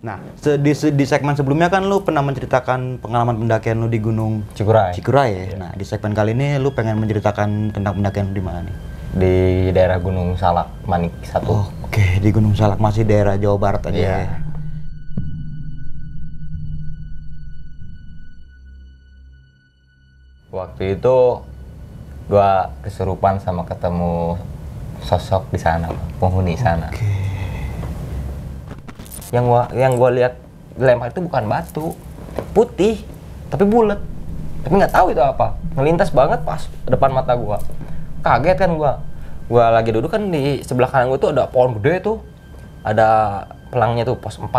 Nah, di segmen sebelumnya kan lu pernah menceritakan pengalaman pendakian lu di Gunung Cikuray. Cikuray ya. Nah, di segmen kali ini lu pengen menceritakan tentang pendakian lu di mana nih? Di daerah Gunung Salak, Manik 1. Oke, di Gunung Salak, masih daerah Jawa Barat aja ya. Waktu itu gua kesurupan sama ketemu sosok di sana, penghuni sana. Oke. Yang gua lihat lempar itu bukan batu, putih, tapi bulat. Tapi nggak tahu itu apa. Ngelintas banget pas depan mata gua. Kaget kan gua. Gua lagi duduk kan di sebelah kanan gua tuh ada pohon gede tuh. Ada pelangnya tuh pos 4.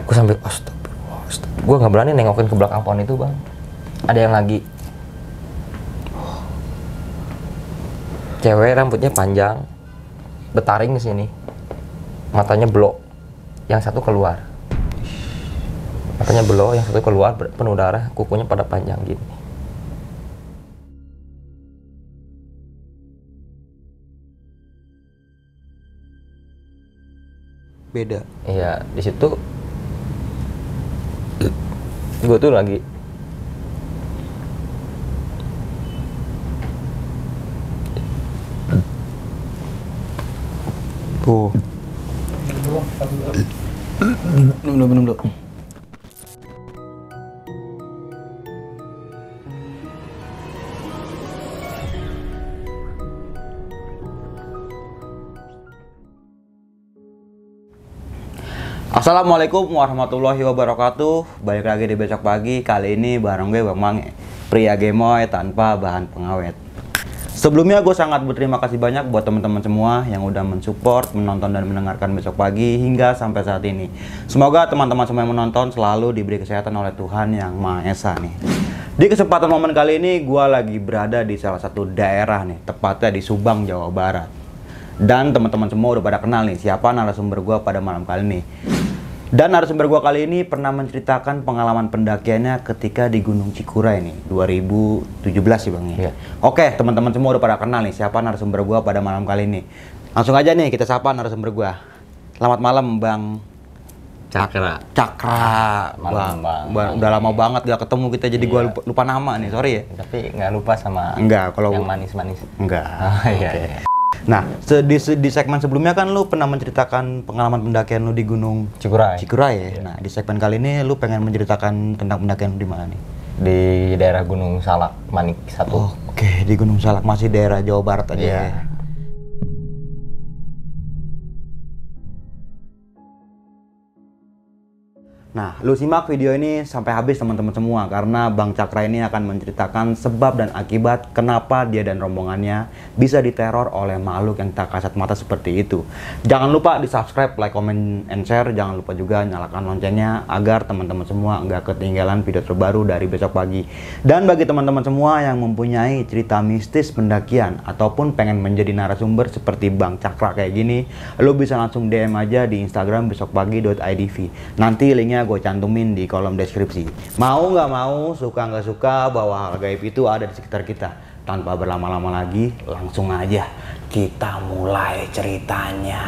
Gua sambil astagfirullah. Gua nggak berani nengokin ke belakang pohon itu, Bang. Ada yang lagi. Cewek rambutnya panjang, betaring ke sini. Matanya belok. Yang satu keluar. Matanya belok, yang satu keluar penuh darah, kukunya pada panjang gini. Beda. Iya, di situ gue tuh lagi Tuh. Belum. Assalamualaikum warahmatullahi wabarakatuh. Balik lagi di Besok Pagi. Kali ini bareng gue Bang Mange, pria gemoy tanpa bahan pengawet. Sebelumnya gue sangat berterima kasih banyak buat teman-teman semua yang udah mensupport, menonton dan mendengarkan Besok Pagi hingga sampai saat ini. Semoga teman-teman semua yang menonton selalu diberi kesehatan oleh Tuhan Yang Maha Esa nih. Di kesempatan momen kali ini gue lagi berada di salah satu daerah nih, tepatnya di Subang, Jawa Barat. Dan teman-teman semua udah pada kenal nih siapa narasumber gue pada malam kali ini. Dan narasumber gue kali ini pernah menceritakan pengalaman pendakiannya ketika di Gunung Cikuray nih, 2017 sih Bang ya. Iya. Oke, teman-teman semua udah pada kenal nih siapa narasumber gue pada malam kali ini. Langsung aja nih kita sapa narasumber gue. Selamat malam Bang Cakra. Malam, Bang. Udah lama banget gak ketemu kita jadi gue lupa nama nih, sorry ya. Tapi nggak lupa sama Enggak, kalau yang manis-manis. enggak. Oh, iya, Oke. iya. Nah, di segmen sebelumnya kan lu pernah menceritakan pengalaman pendakian lu di Gunung Cikuray. Cikuray ya. Nah, di segmen kali ini lu pengen menceritakan tentang pendakian lu di mana nih? Di daerah Gunung Salak, Manik 1. Oke, di Gunung Salak, masih daerah Jawa Barat aja Iya. ya. Nah, lu simak video ini sampai habis teman-teman semua karena Bang Cakra ini akan menceritakan sebab dan akibat kenapa dia dan rombongannya bisa diteror oleh makhluk yang tak kasat mata seperti itu. Jangan lupa di subscribe, like, comment, and share. Jangan lupa juga nyalakan loncengnya agar teman-teman semua nggak ketinggalan video terbaru dari Besok Pagi. Dan bagi teman-teman semua yang mempunyai cerita mistis pendakian ataupun pengen menjadi narasumber seperti Bang Cakra kayak gini, lu bisa langsung DM aja di Instagram besokpagi.idv. Nanti linknya gue cantumin di kolom deskripsi. Mau nggak mau, suka nggak suka, bahwa hal gaib itu ada di sekitar kita. Tanpa berlama-lama lagi, langsung aja kita mulai ceritanya.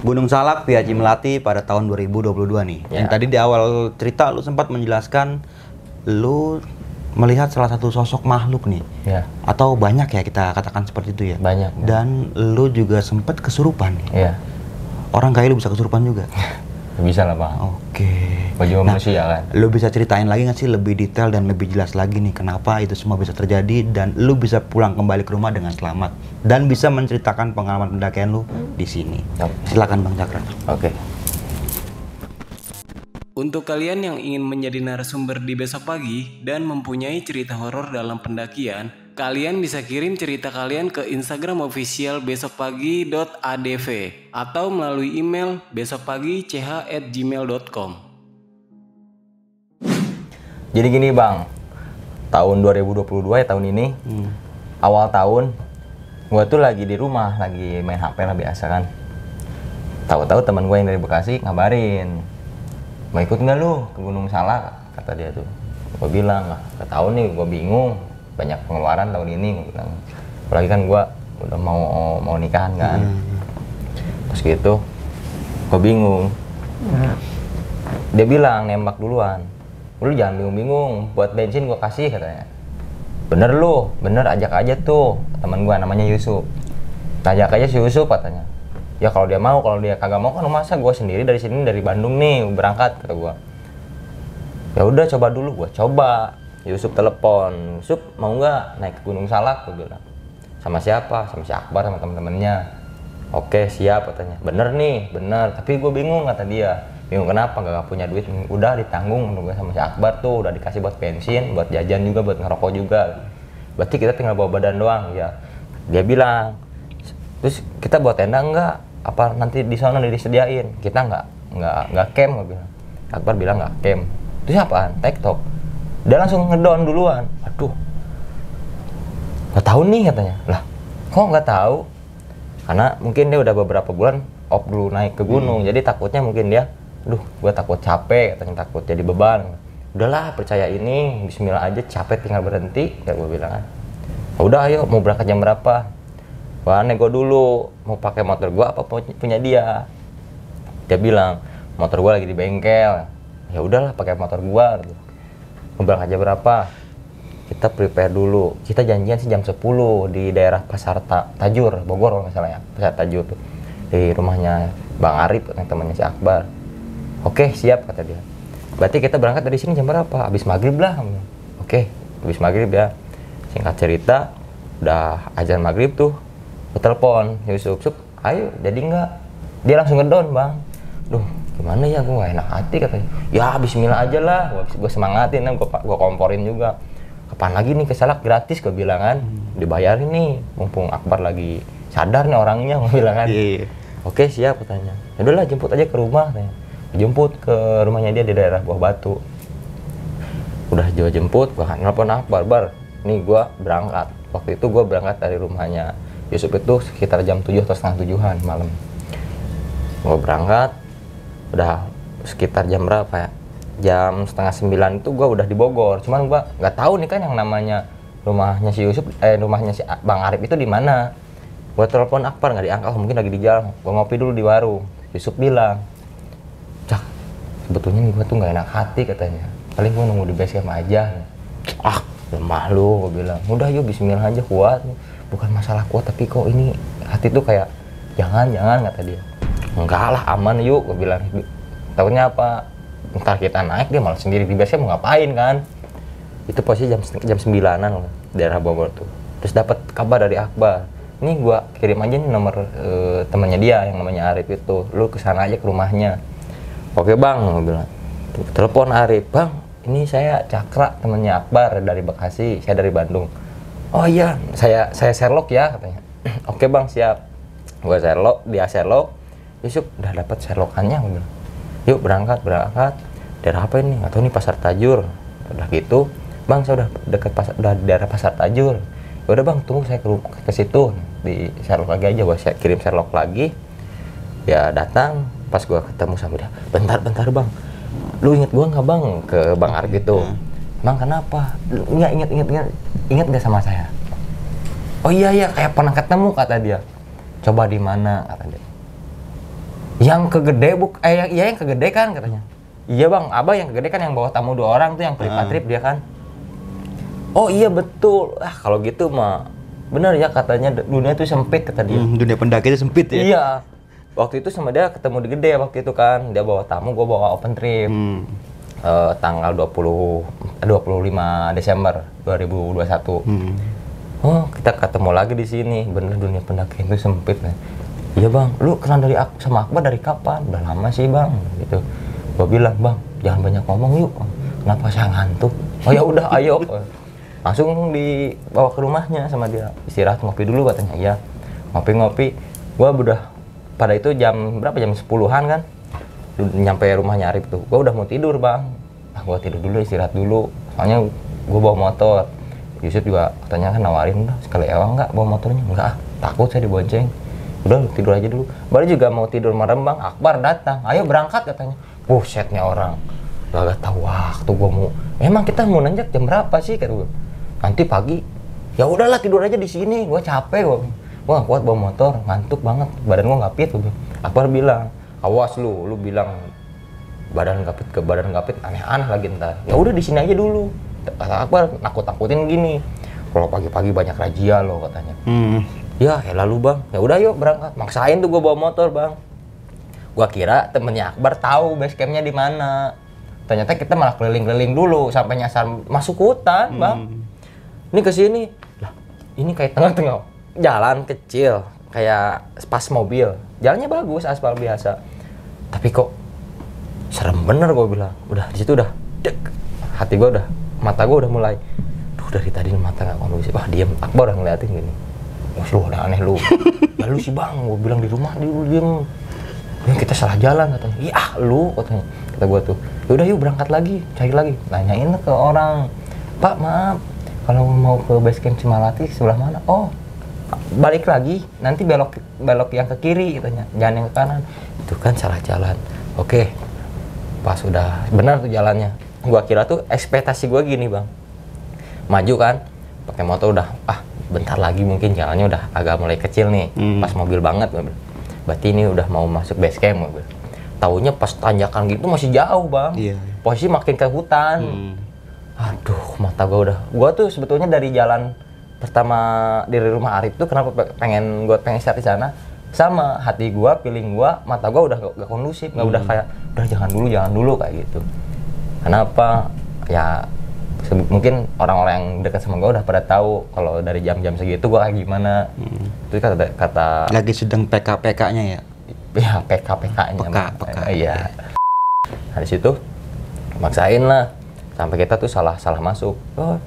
Gunung Salak via Cimelati pada tahun 2022 nih. Ya. Yang tadi di awal cerita lu sempat menjelaskan lu melihat salah satu sosok makhluk nih. Ya. Atau banyak ya kita katakan seperti itu ya. Banyak. Dan lu juga sempat kesurupan nih. Iya. Orang kayak lu bisa kesurupan juga. Bisa lah bang. Oke. Gua juga manusia kan. Lu bisa ceritain lagi nggak sih lebih detail dan lebih jelas lagi nih kenapa itu semua bisa terjadi dan lu bisa pulang kembali ke rumah dengan selamat dan bisa menceritakan pengalaman pendakian lu di sini. Silakan Bang Cakra. Oke. Untuk kalian yang ingin menjadi narasumber di besok pagi dan mempunyai cerita horor dalam pendakian, kalian bisa kirim cerita kalian ke Instagram official besokpagi.adv atau melalui email besokpagi.ch@gmail.com. Jadi gini bang, tahun 2022 ya tahun ini, awal tahun, gua tuh lagi di rumah, lagi main HP lah biasa kan. Tahu-tahu teman gue yang dari Bekasi ngabarin, mau ikut nggak lu ke Gunung Salak, kata dia tuh. Gue bilang, nggak tahu nih, gue bingung, banyak pengeluaran tahun ini, gue bilang. Apalagi kan gue udah mau nikahan kan. Terus gitu, gue bingung. Dia bilang nembak duluan, lu jangan bingung-bingung, buat bensin gue kasih, katanya. Bener lu, bener, ajak aja tuh teman gue namanya Yusuf. Ajak aja si Yusuf, katanya. Ya kalau dia mau, kalau dia kagak mau kan masa gue sendiri dari sini, dari Bandung nih berangkat, kata gue. Ya udah coba dulu, gue coba. Yusuf telepon, Yusuf mau nggak naik ke Gunung Salak, gue bilang. Sama siapa? Sama si Akbar, sama temen-temennya. Oke siap, katanya. Bener nih, bener. Tapi gue bingung, kata dia. Bingung kenapa? Gak punya duit. Udah ditanggung gue sama si Akbar tuh, udah dikasih buat bensin, buat jajan juga, buat ngerokok juga. Berarti kita tinggal bawa badan doang, ya. Dia bilang, terus kita bawa tenda enggak? Apa nanti di sana udah disediain? Kita nggak camp, gue bilang. Akbar bilang nggak camp. Terus apaan? TikTok. Dia langsung ngedown duluan. Aduh, nggak tahu nih, katanya. Lah, kok nggak tahu? Karena mungkin dia udah beberapa bulan off dulu naik ke gunung, jadi takutnya mungkin dia, gue takut capek, katanya, takut jadi beban. Udahlah, percaya ini, Bismillah aja, capek tinggal berhenti, ya gue bilang kan. Udah ayo, mau berangkat jam berapa? Wah, nego dulu, mau pakai motor gua apa punya dia. Dia bilang, motor gua lagi di bengkel. Ya udahlah, pakai motor gua. Mau berangkat jam berapa? Kita prepare dulu. Kita janjian sih jam 10 di daerah Pasar Tajur, Bogor kalau nggak salah ya. Pasar Tajur tuh. Di rumahnya Bang Arif, yang temannya si Akbar. Oke, siap, kata dia. Berarti kita berangkat dari sini jam berapa? Habis maghrib lah. Oke, habis maghrib ya. Singkat cerita, udah azan maghrib tuh. Gue telepon Yusuf, ayo jadi nggak? Dia langsung ngedown, bang. Duh, gimana ya, gue gak enak hati, katanya. Ya Bismillah aja lah, gue semangatin, gue komporin juga. Kapan lagi nih ke Salak gratis, gue bilang kan. Dibayarin nih, mumpung Akbar lagi sadar nih orangnya, gue bilang kan. Oke siap, katanya. Ya udahlah, jemput aja ke rumah, katanya. Jemput ke rumahnya dia di daerah Buah Batu. Udah jemput, gue nelpon Akbar, nih gue berangkat. Waktu itu gue berangkat dari rumahnya Yusuf itu sekitar jam 7 atau setengah 7-an malam. Gue berangkat, udah sekitar jam berapa ya? Jam setengah 9 itu gue udah di Bogor. Cuman gue nggak tahu nih kan yang namanya rumahnya si Yusuf, rumahnya si Bang Arif itu di mana. Gue telepon Akbar nggak diangkat, mungkin lagi di jalan. Gue ngopi dulu di warung. Yusuf bilang, Cak, sebetulnya gue tuh nggak enak hati, katanya. Paling gue nunggu di base camp aja. Ah, lemah lu, gue bilang. Udah yuk, Bismillah aja, kuat. Bukan masalah kuat, tapi kok ini hati tuh kayak jangan, kata dia. Enggak lah, aman yuk, gue bilang. Takutnya apa? Ntar kita naik, dia malah sendiri di base camp, mau ngapain kan? Itu posisi jam 9-an daerah Bogor tuh. Terus dapat kabar dari Akbar. Ini gue kirim aja nih nomor temannya dia yang namanya Arif itu. Lu kesana aja ke rumahnya. Oke bang, gue bilang. Telepon Arif, bang. Ini saya Cakra, temannya Akbar dari Bekasi, saya dari Bandung. Oh iya, saya Sherlock ya, katanya. Oke bang, siap. Gue Sherlock, dia Sherlock. Yusuf udah dapat Sherlockannya, gue bilang. Yuk berangkat. Daerah apa ini? Nggak tahu nih, Pasar Tajur. Udah gitu, bang saya udah dekat udah di daerah Pasar Tajur. Ya udah bang, tunggu saya ke situ, di Sherlock lagi aja. Gue kirim Sherlock lagi. Ya datang, pas gue ketemu sama dia. Bentar bang, lu inget gue nggak bang? Ke Bang Arif itu. Bang kenapa? Nggak inget nggak sama saya? Oh iya kayak pernah ketemu, kata dia. Coba di mana, kata dia. Yang kegede yang kegede kan, katanya. Iya bang, abah yang kegede kan, yang bawa tamu 2 orang tuh, yang trip dia kan. Oh iya betul. Kalau gitu mah bener ya, katanya dunia itu sempit, kata dia. Dunia pendaki itu sempit ya. Iya. waktu itu sama dia ketemu di Gede waktu itu kan, dia bawa tamu, gue bawa open trip. Tanggal 25 Desember 2021. Oh, kita ketemu lagi di sini. Bener dunia pendakian itu sempit kan. Iya bang, lu kenal sama Akbar dari kapan? Udah lama sih bang, gitu. Gua bilang bang, jangan banyak ngomong yuk. Kenapa saya ngantuk? Oh ya udah, ayo. Langsung dibawa ke rumahnya sama dia. Istirahat ngopi dulu katanya. Iya, ngopi-ngopi. Gua udah pada itu jam berapa? Jam 10-an kan. Nyampe rumahnya Arif tuh, gue udah mau tidur bang. Nah, gue tidur dulu, istirahat dulu. Soalnya gue bawa motor. Yusuf juga katanya kan nawarin, udah sekali ewang nggak bawa motornya? Enggak, takut saya dibonceng. Udah tidur aja dulu. Baru juga mau tidur merem bang, Akbar datang. Ayo berangkat katanya. Busetnya orang, gak tahu waktu gue mau. Emang kita mau nanjak jam berapa sih? Kata gue. Nanti pagi. Ya udahlah tidur aja di sini. Gue capek gue. Gue nggak kuat bawa motor, ngantuk banget. Badan gue nggak fit. Akbar bilang, awas lu bilang badan gapit aneh-aneh lagi ntar. Ya udah di sini aja dulu. Akbar nakut-nakutin gini. Kalau pagi-pagi banyak razia lo katanya. Ya lalu bang, ya udah yuk berangkat. Maksain tuh gue bawa motor bang. Gua kira temennya Akbar tahu base campnya di mana. Ternyata kita malah keliling-keliling dulu sampai nyasar masuk hutan bang. Ini kesini, lah ini kayak tengah-tengah jalan kecil, kayak pas mobil. Jalannya bagus, aspal biasa. Tapi kok serem bener gue bilang. Udah di situ udah dek. Hati gue udah, mata gue udah mulai. Duh dari tadi mata gak kondusif. Wah diem, Akbar udah ngeliatin gini. Wah lu udah aneh lu. Ya lu sih bang, gue bilang di rumah lu diem. Ya kita salah jalan katanya. Iya lu katanya. Kata gue tuh. Ya udah yuk berangkat lagi, cari lagi. Nanyain ke orang. Pak maaf, kalau mau ke base camp Cimalati sebelah mana? Oh balik lagi, nanti belok yang ke kiri katanya, jangan yang ke kanan. Itu kan salah jalan. Oke, pas udah benar tuh jalannya. Gua kira tuh ekspektasi gua gini bang, maju kan, pakai motor udah, bentar lagi mungkin jalannya udah agak mulai kecil nih, pas mobil banget. Berarti ini udah mau masuk base camp. Taunya pas tanjakan gitu masih jauh bang, posisi makin ke hutan. Aduh, mata gua tuh sebetulnya dari jalan pertama dari rumah Arif tuh kenapa pengen start di sana, sama hati gua, feeling gua, mata gua udah gak kondusif, nggak udah kayak udah jangan dulu kayak gitu. Kenapa? Ya mungkin orang-orang yang dekat sama gua udah pada tahu kalau dari jam-jam segitu gua kayak gimana. Itu kata lagi sedang PK-PK-nya ya. Ya PK-PK-nya. PK. Iya. Nah, di situ maksain lah sampai kita tuh salah masuk. Oh,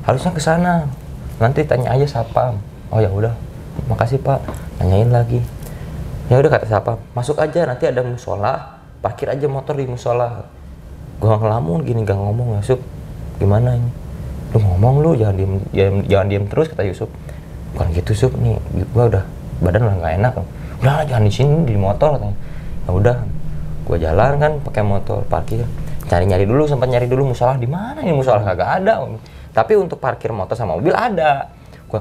harusnya ke sana. Nanti tanya aja Sapam. Oh ya udah, makasih Pak. Nanyain lagi. Ya udah kata Sapam, masuk aja nanti ada musola, parkir aja motor di musola. Gua ngelamun gini gak ngomong Yusuf. Gimana ini? Lu ngomong lu jangan diem terus kata Yusuf. Bukan gitu Yusuf nih, gua udah badan udah nggak enak. Udah jangan di sini di motor katanya. Ya udah, gua jalan kan pakai motor parkir. Nyari sempat nyari dulu musola di mana ini musola kagak ada. Tapi untuk parkir motor sama mobil ada. Gua,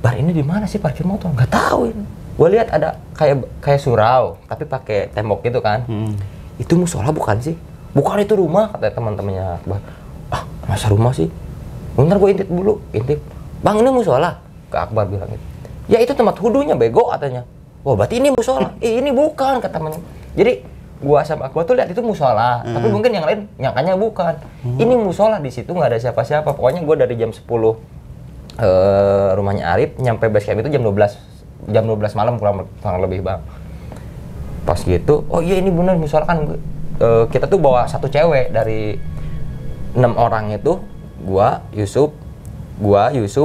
bar ini di mana sih parkir motor? Nggak tahu ini. Gua lihat ada kayak surau, tapi pakai tembok gitu kan. Itu musola bukan sih? Bukan itu rumah kata teman-temannya Akbar. Masa rumah sih? Bentar gua intip dulu, Bang ini musola? Ke Akbar bilang gitu. Ya itu tempat hudunya bego katanya. Wah berarti ini musola? Ini bukan kata temannya. Jadi gua sama Akbar tuh lihat itu musola, tapi mungkin yang lain nyangkanya bukan. Ini musola, di situ nggak ada siapa-siapa. Pokoknya gua dari jam 10 rumahnya Arif nyampe base camp itu jam 12 malam kurang lebih bang. Pas gitu, oh iya ini benar musola kan. Kita tuh bawa satu cewek dari 6 orang itu, gua, Yusuf,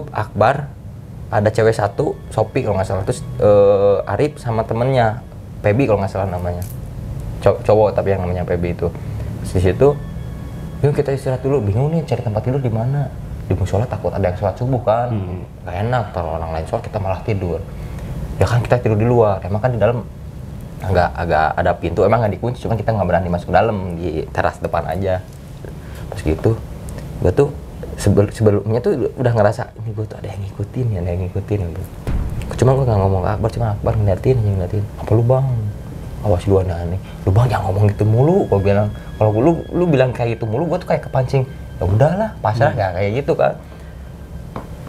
Akbar, ada cewek satu, Sopi kalau nggak salah, terus Arif sama temennya, Pebi kalau nggak salah namanya. Cowok tapi yang namanya PB itu. Di situ yuk kita istirahat dulu, bingung nih cari tempat tidur di mana. Di musola takut ada yang sholat subuh kan. Gak enak kalau orang lain sholat kita malah tidur. Ya kan kita tidur di luar, emang kan di dalam agak ada pintu, emang nggak dikunci, cuma kita nggak berani masuk ke dalam, di teras depan aja. Terus gitu gue tuh sebelumnya tuh udah ngerasa ini gue tuh ada yang ngikutin gitu. Cuma gue nggak ngomong ke Akbar, cuma Akbar ngeliatin apa lu bang, awas lu aneh. Lu bang jangan ngomong gitu mulu, gue bilang. Kalau lu bilang kayak gitu mulu, gue tuh kayak kepancing. Ya udahlah, pasrah ya kayak gitu kan.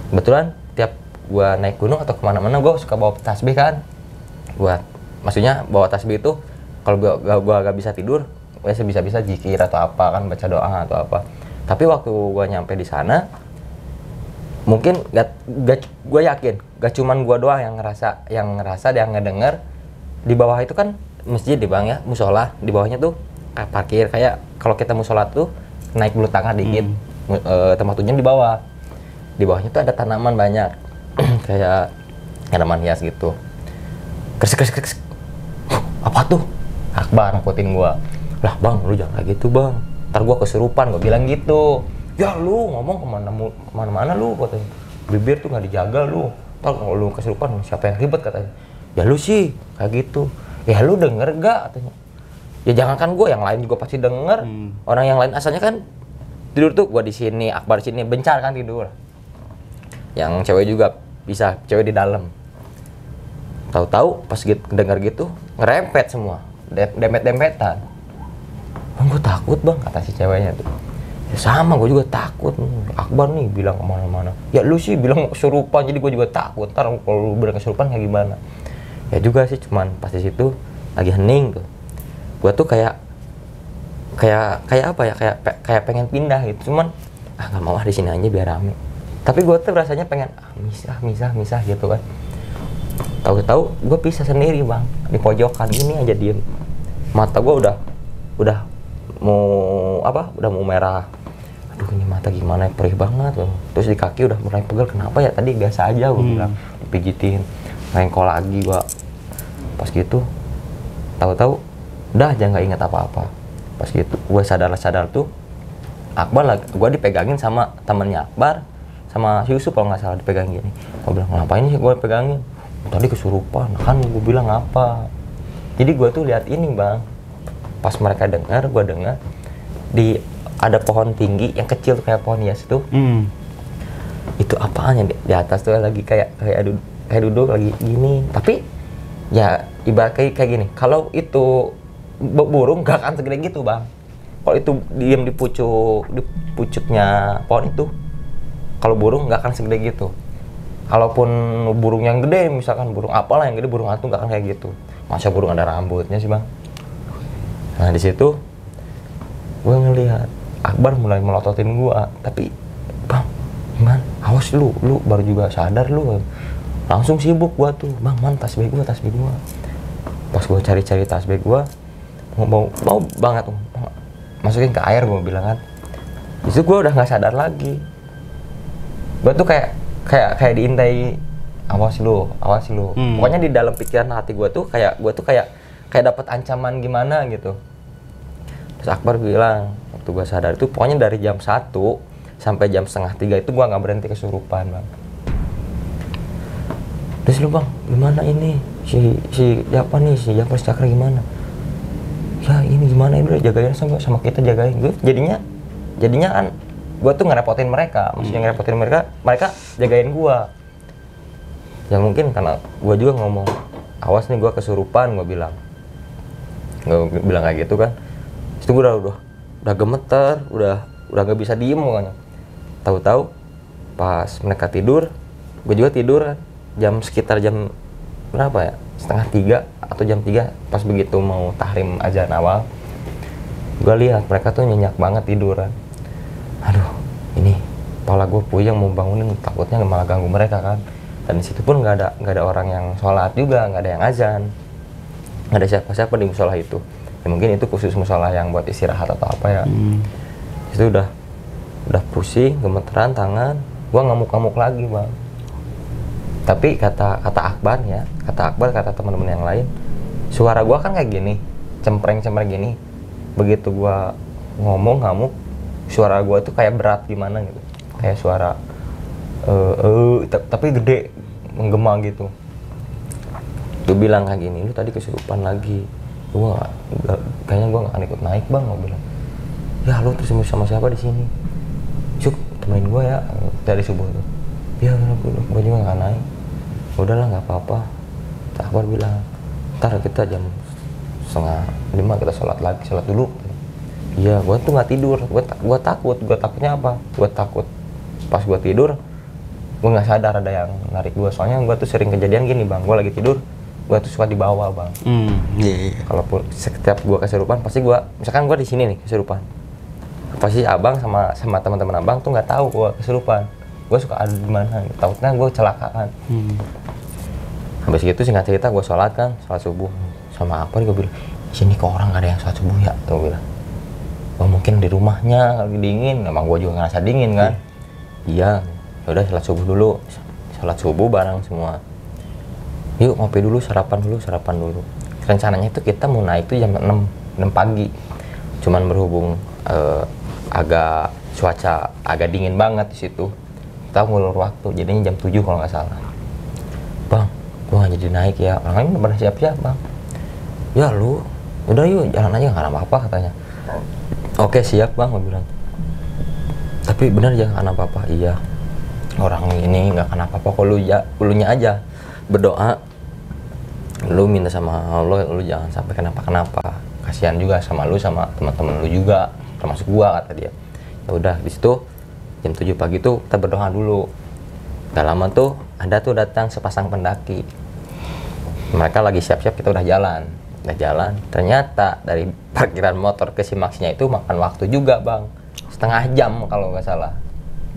Kebetulan tiap gue naik gunung atau kemana-mana, gue suka bawa tasbih kan. Buat maksudnya bawa tasbih itu kalau gua gak bisa tidur, biasa bisa zikir atau apa kan, baca doa atau apa. Tapi waktu gua nyampe di sana, mungkin gue yakin gak cuman gua doang yang ngerasa yang ngedenger. Di bawah itu kan masjid di bang ya, musola, di bawahnya tuh kayak parkir, kayak kalau kita musola tuh naik dulu tangga dikit, tempat tujuan di bawah. Di bawahnya tuh ada tanaman banyak kayak tanaman hias gitu. Kres. Apa tuh? Akbar ngikutin gua. Lah bang, lu jangan kayak gitu bang, ntar gua kesurupan, gua bilang gitu. Ya lu ngomong kemana-mana lu, katanya. Bibir tuh nggak dijaga lu, ntar kalau lu kesurupan siapa yang ribet, katanya. Ya lu sih kayak gitu. Ya lu denger gak, katanya. Ya jangankan gue, yang lain juga pasti denger. Orang yang lain asalnya kan tidur tuh, gue di sini, Akbar di sini, bencar kan tidur. Yang cewek juga bisa, cewek di dalam. Tahu-tahu pas denger gitu ngerempet semua, dempet-dempetan. Bang gue takut bang, kata si ceweknya tuh. Ya sama, gue juga takut. Akbar nih bilang kemana-mana. Ya lu sih bilang kesurupan, jadi gue juga takut. Ntar kalau lu bilang kesurupan kayak gimana? Ya juga sih, cuman pas di situ lagi hening tuh, gue tuh kayak apa ya, kayak pengen pindah gitu, cuman nggak mau di sini aja biar rame. Tapi gue tuh rasanya pengen misah gitu kan. Tahu-tahu gue pisah sendiri bang, di pojokan gini aja diem. Mata gue udah mau merah. Aduh ini mata gimana, perih banget. Terus di kaki udah mulai pegel, kenapa ya, tadi biasa aja gue bilang, dipijitin, rengkol lagi gue. Pas gitu, tahu-tahu udah aja nggak ingat apa-apa. Pas gitu, gue sadar tuh, Akbar lagi, gue dipegangin sama temennya Akbar, sama si Yusuf kalau nggak salah, dipegang gini. Gue bilang, ngapain sih gue pegangin? Tadi kesurupan, kan gue bilang apa? Jadi gue tuh lihat ini bang, pas mereka dengar, gue dengar ada pohon tinggi yang kecil kayak pohon hias itu. Itu apaan ya di atas tuh lagi kayak duduk lagi gini, tapi ya ibarat kayak gini, kalau itu burung gak akan segede gitu bang. Kalau itu diem di pucuknya pohon itu, kalau burung gak akan segede gitu. Kalaupun burung yang gede, misalkan burung apalah yang gede, burung hantu gak akan kayak gitu. Masa burung ada rambutnya sih bang. Nah di situ gue ngelihat Akbar mulai melototin gue, tapi bang gimana, awas lu baru juga sadar lu. Langsung sibuk gua tuh, bang man tasbih gua. Pas gua cari tasbih gua, mau banget tuh masukin ke air, gua bilang kan. Itu gua udah nggak sadar lagi. Gua tuh kayak diintai, awas lu. Pokoknya di dalam pikiran hati gua tuh kayak dapat ancaman gimana gitu. Terus Akbar bilang, waktu gua sadar itu pokoknya dari jam 1 sampai jam 2:30 itu gua nggak berhenti kesurupan bang. Terus lu bang, gimana ini si Jafar Cakra gimana? Ya ini gimana, ini udah jagain sama kita, jagain gue. Jadinya kan gue tuh ngerepotin mereka, maksudnya ngerepotin mereka jagain gue. Ya mungkin karena gue juga ngomong, awas nih gue kesurupan, gue bilang kayak gitu kan. Itu gue udah gemeter, udah nggak bisa diem pokoknya. Tahu-tahu pas mereka tidur, gue juga tidur kan. Sekitar jam berapa ya, 2:30 atau jam 3, pas begitu mau tahrim azan awal, gue lihat mereka tuh nyenyak banget tiduran. Aduh ini kepala gue puyeng mau bangunin, takutnya malah ganggu mereka kan. Dan di situ pun nggak ada orang yang sholat juga, nggak ada yang azan, nggak ada siapa-siapa di musola itu. Ya mungkin itu khusus musola yang buat istirahat atau apa ya. Itu udah pusing, gemeteran tangan, gue ngamuk lagi bang. Tapi kata Akbar, kata teman-teman yang lain, suara gua kan kayak gini, cempreng gini. Begitu gua ngomong ngamuk, suara gua tuh kayak berat gimana gitu, kayak suara tapi gede, menggema gitu. Dia bilang kayak gini, lu tadi kesurupan lagi. Kayaknya gua nggak ikut naik bang, gua bilang. Ya lu terus sama siapa di sini? Cuk, temenin gua ya dari subuh tuh. Ya gua juga nggak naik. Udahlah nggak apa-apa. Akbar bilang, ntar kita jam 4:30 kita sholat dulu. Iya, gue tuh nggak tidur, gue takutnya apa? Gue takut pas gue tidur, gue nggak sadar ada yang narik gue. Soalnya gue tuh sering kejadian gini bang, gue lagi tidur, gue tuh suka dibawa bang. Iya. Kalaupun setiap gue kesurupan pasti gue, misalkan gue di sini nih kesurupan, pasti abang sama teman-teman abang tuh nggak tahu gue kesurupan. Gue suka ada di mana, takutnya gue kecelakaan. Habis gitu singkat cerita gue sholat subuh sama apa nih gue bilang, sini kok orang nggak ada yang sholat subuh ya, gue bilang. Oh mungkin di rumahnya lagi dingin, emang gue juga ngerasa dingin kan. Iya, udah sholat subuh dulu, sholat subuh bareng semua. Yuk ngopi dulu, sarapan dulu. Rencananya itu kita mau naik tuh jam 6 pagi. Cuman berhubung agak cuaca agak dingin banget di situ, kita ngulur waktu, jadinya jam 7 kalau nggak salah. Bang, gua nggak jadi naik ya, orang lain udah pada siap-siap bang. Ya lu, udah yuk jalan aja, nggak apa-apa katanya. Oke siap bang, gue bilang. Tapi benar jangan apa-apa. Iya, orang ini nggak kenapa-apa, kok lunya aja berdoa, lu minta sama Allah, lu jangan sampai kenapa-kenapa. Kasihan juga sama lu, sama teman-teman lu juga, termasuk gua, kata dia. Ya udah di situ jam 7 pagi tuh kita berdoa dulu. Gak lama tuh ada tuh datang sepasang pendaki. Mereka lagi siap-siap, kita udah jalan. Ternyata dari parkiran motor ke Simaksinya itu makan waktu juga bang, setengah jam kalau nggak salah,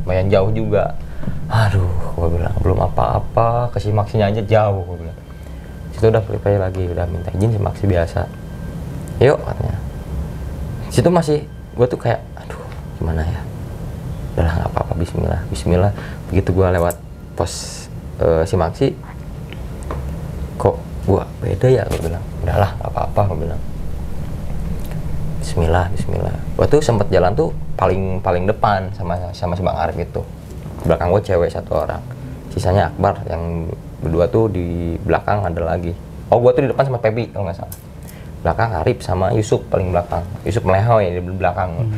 lumayan jauh juga. Aduh, gue bilang belum apa-apa, ke Simaksinya aja jauh, gue bilang. Situ udah prepare lagi, udah minta izin Simaksi biasa. Yuk katanya. Situ masih, gue tuh kayak, aduh gimana ya, udahlah nggak apa-apa, Bismillah. Begitu gue lewat pos Simaksi, kok gue beda ya, gue bilang. Udahlah nggak apa-apa, gue bilang. Bismillah. Gue tuh sempet jalan tuh paling depan sama si Bang Arif itu. Belakang gue cewek satu orang, sisanya Akbar, yang berdua tuh di belakang ada lagi. Oh gue tuh di depan sama Pebi kalau nggak salah. Belakang Arif sama Yusuf paling belakang. Yusuf melehoi di belakang.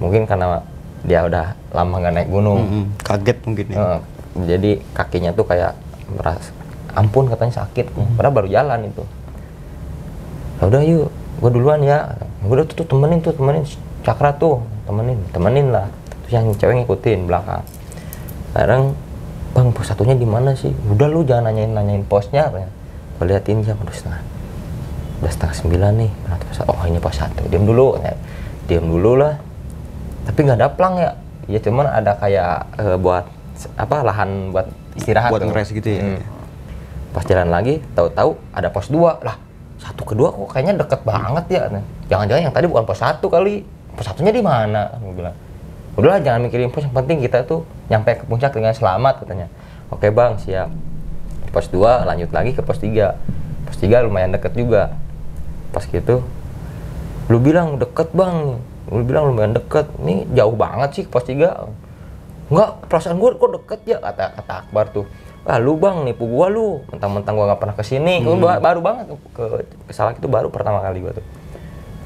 Mungkin karena dia udah lama nggak naik gunung. Kaget mungkin ya. Jadi kakinya tuh kayak merasa, ampun katanya sakit. Padahal baru jalan itu. Ya udah yuk, gue duluan ya. Udah tuh temenin Cakra tuh, temenin lah. Terus yang cewek ngikutin belakang. Sekarang bang, pos satunya di mana sih? Udah lu jangan nanyain posnya. Gue liatin jam udah setengah 9 nih. Oh ini pos 1. Diam dulu lah. Tapi nggak ada plang ya. Ya cuman ada kayak buat apa, lahan buat istirahat. Buat ngeres gitu ya. Pas jalan lagi, tahu-tahu ada pos 2 lah. 1 ke 2 kok kayaknya deket banget ya. Jangan-jangan yang tadi bukan pos 1 kali. Pos 1-nya di mana? Gue bilang. Udahlah jangan mikirin pos, yang penting kita tuh nyampe ke puncak dengan selamat katanya. Oke bang, siap. Pos 2 lanjut lagi ke pos 3. Pos 3 lumayan deket juga. Pas gitu, lu bilang deket bang. Lu bilang lumayan deket. Nih jauh banget sih ke pos 3. Enggak, perasaan gue kok deket ya, kata Akbar tuh. Ah lu bang, nipu gua lu. Mentang-mentang gua nggak pernah kesini. Baru banget ke Salak itu baru pertama kali gua tuh.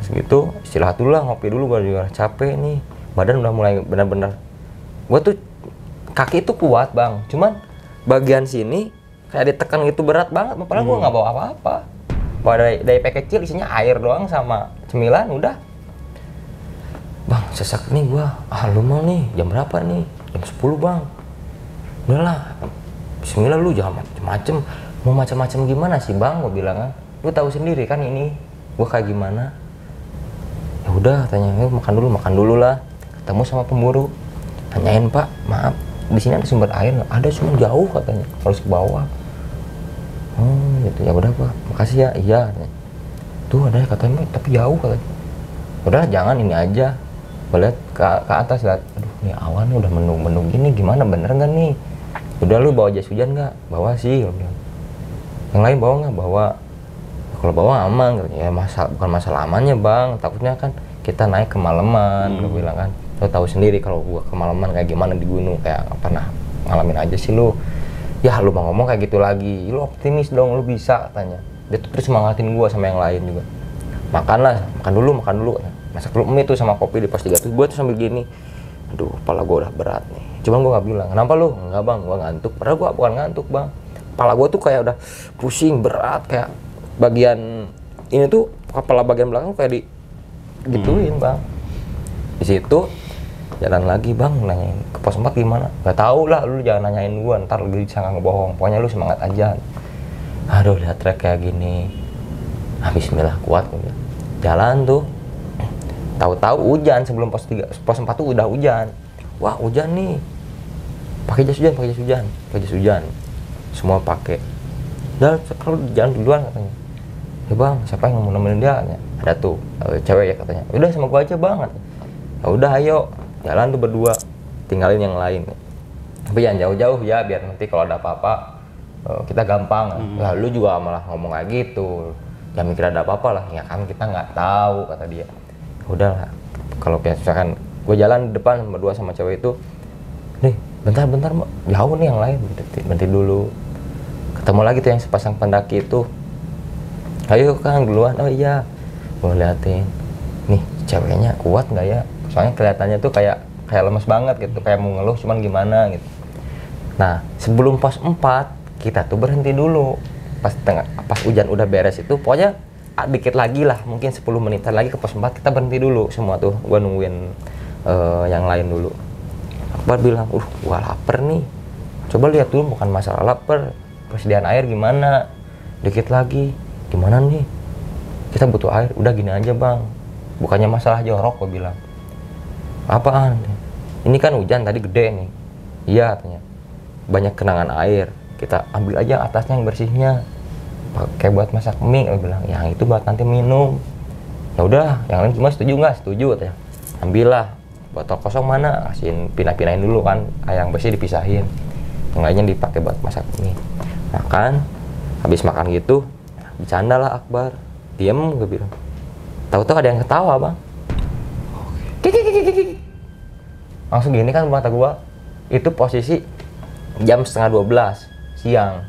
Terus gitu, istirahat dulu lah, ngopi dulu, gua juga capek nih. Badan udah mulai benar-benar, gue tuh kaki itu kuat bang, cuman bagian sini kayak ditekan gitu berat banget. Padahal gue nggak bawa apa-apa, bawa dari pack kecil isinya air doang sama cemilan udah. Bang sesak nih gue, lu mau nih jam berapa nih? Jam 10 bang. Udahlah, Bismillah lu jangan macem-macem. Mau macem-macem gimana sih bang? Gue bilang kan, lu tahu sendiri kan ini gue kayak gimana. Ya udah, tanya, makan dulu lah. Ketemu sama pemburu, tanyain pak, maaf di sini ada sumber air nggak? Ada, cuma jauh katanya, harus ke bawah. Gitu ya udah pak, makasih ya. Iya katanya. Tuh ada katanya, tapi jauh katanya. Udah jangan ini aja. Gue lihat ke atas, lihat, aduh ini awan udah mendung gini, gimana bener nggak nih? Udah lu bawa jas hujan nggak? Bawa sih. Yang lain bawa nggak? Bawa. Kalau bawa aman, ya bukan masalah amannya bang, takutnya kan kita naik kemalaman. Gue bilang kan, lo tahu sendiri kalau gua kemalaman kayak gimana di gunung, kayak nggak pernah ngalamin aja sih lu. Ya lu mau ngomong kayak gitu lagi, lu optimis dong, lu bisa katanya. Dia tuh terus semangatin gua sama yang lain juga. Makan dulu. Masak dulu mie tuh sama kopi di pos 3 tuh. Gua tuh sambil gini, aduh kepala gua udah berat nih. Cuman gua nggak bilang, kenapa lu? Enggak bang, gua ngantuk. Padahal gua bukan ngantuk bang, kepala gua tuh kayak udah pusing berat, kayak bagian ini tuh kepala bagian belakang kayak gituin bang. Di situ jalan lagi bang, nanyain ke pos 4 gimana? Gak tau lah, lu jangan nanyain gua, ntar lu bisa ngebohong. Pokoknya lu semangat aja. Aduh, lihat trek kayak gini. Bismillah, kuat gua bilang. Jalan tuh. Tahu-tahu hujan sebelum pos 3, pos 4 tuh udah hujan. Wah, hujan nih. Pakai jas hujan. Semua pakai. Dan kalau jalan duluan katanya. Ya bang, siapa yang mau nemenin dia? Ada tuh cewek ya katanya. Udah sama gua aja bang. Ya udah ayo, jalan tuh berdua. Tinggalin yang lain. Tapi jangan jauh-jauh ya, biar nanti kalau ada apa-apa kita gampang. Lah lu juga malah ngomong kayak gitu. Jangan mikir ada apa-apa lah. Ya kan kita nggak tahu kata dia. Udahlah. Kalau misalkan gue jalan di depan berdua sama cewek itu, nih bentar Mbak, jauh nih yang lain. Berhenti dulu. Ketemu lagi tuh yang sepasang pendaki itu. Ayo Kang duluan. Oh iya. Gue liatin. Nih ceweknya kuat nggak ya? Soalnya kelihatannya tuh kayak lemes banget gitu, kayak mau ngeluh cuman gimana gitu. Nah, sebelum pos 4 kita tuh berhenti dulu. Pas hujan udah beres itu, pokoknya dikit lagi lah, mungkin 10 menitan lagi ke pos 4 kita berhenti dulu semua tuh. Gua nungguin yang lain dulu. Akbar bilang, gua lapar nih. Coba lihat dulu, bukan masalah lapar. Persediaan air gimana? Dikit lagi. Gimana nih? Kita butuh air. Udah gini aja bang. Bukannya masalah jorok, gua bilang. Apaan? Ini kan hujan tadi gede nih. Iya katanya. Banyak kenangan air, kita ambil aja atasnya yang bersihnya, pakai buat masak mie. Aku bilang, yang itu buat nanti minum. Ya udah, yang lain cuma setuju nggak? Setuju katanya. Ambillah, botol kosong mana? Kasihin pindah-pindahin dulu kan, yang bersih dipisahin, yang lainnya dipakai buat masak mie. Makan, habis makan gitu, bercanda lah Akbar. Diem, gue bilang. Tahu-tahu ada yang ketawa bang. Langsung gini kan mata gua. Itu posisi jam setengah 12 siang.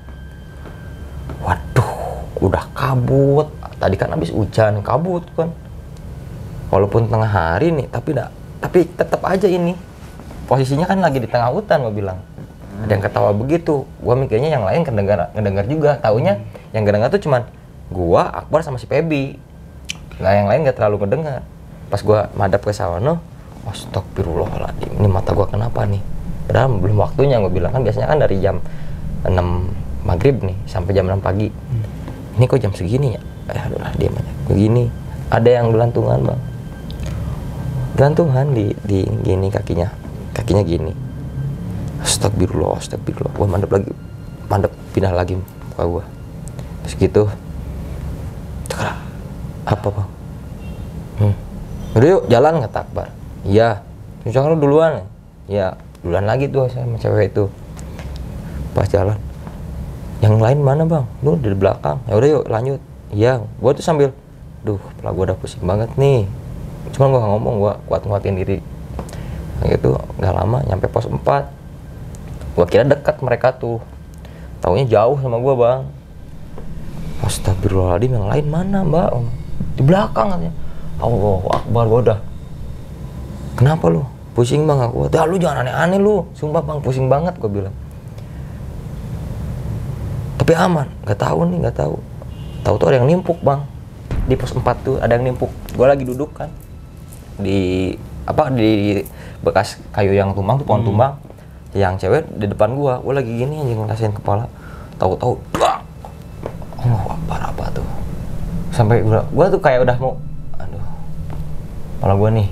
Waduh, udah kabut. Tadi kan habis hujan, kabut kan. Walaupun tengah hari nih, tapi tetap aja ini. Posisinya kan lagi di tengah hutan, gua bilang. Ada yang ketawa begitu. Gua mikirnya yang lain ngedengar juga. Taunya yang ngedengar tuh cuman gua, Akbar sama si Pebi. Nah, yang lain gak terlalu ngedengar. Pas gua madap ke sawana, astagfirullahaladzim, ini mata gua kenapa nih? Padahal belum waktunya, gue bilang kan biasanya kan dari jam 6 maghrib nih sampai jam 6 pagi. Ini kok jam segini ya? Aduh lah, diam aja. Begini, ada yang gelantungan bang. Gelantungan di gini kakinya gini. Astagfirullah. Gue mandep pindah lagi muka gue. Terus gitu, cekra, apa bang? Udah yuk jalan kata Akbar. Iya, misalkan lu duluan. Ya, duluan lagi tuh saya sama cewek itu. Pas jalan, yang lain mana bang? Lu di belakang. Ya udah yuk lanjut. Iya, gua tuh sambil, kepala gua udah pusing banget nih. Cuman gua ngomong, gua kuat-kuatin diri. Nah, gitu, nggak lama nyampe pos 4. Gua kira dekat mereka tuh. Taunya jauh sama gua bang. Astagfirullahaladzim, yang lain mana mbak? Di belakang katanya. Allahu Akbar, gua udah. Kenapa lu? Pusing bang aku. Dah lu jangan aneh-aneh lu. Sumpah bang, pusing banget gua bilang. Tapi aman, nggak tahu. Tahu tuh ada yang nimpuk bang. Di pos 4 tuh ada yang nimpuk. Gua lagi duduk kan. Di bekas kayu yang tumbang tuh, pohon tumbang. Yang cewek di depan gua lagi gini anjing ngerasain kepala. Tahu-tahu, Allah Akbar, apa tuh? Sampai gua tuh kayak udah mau, kepala gua nih.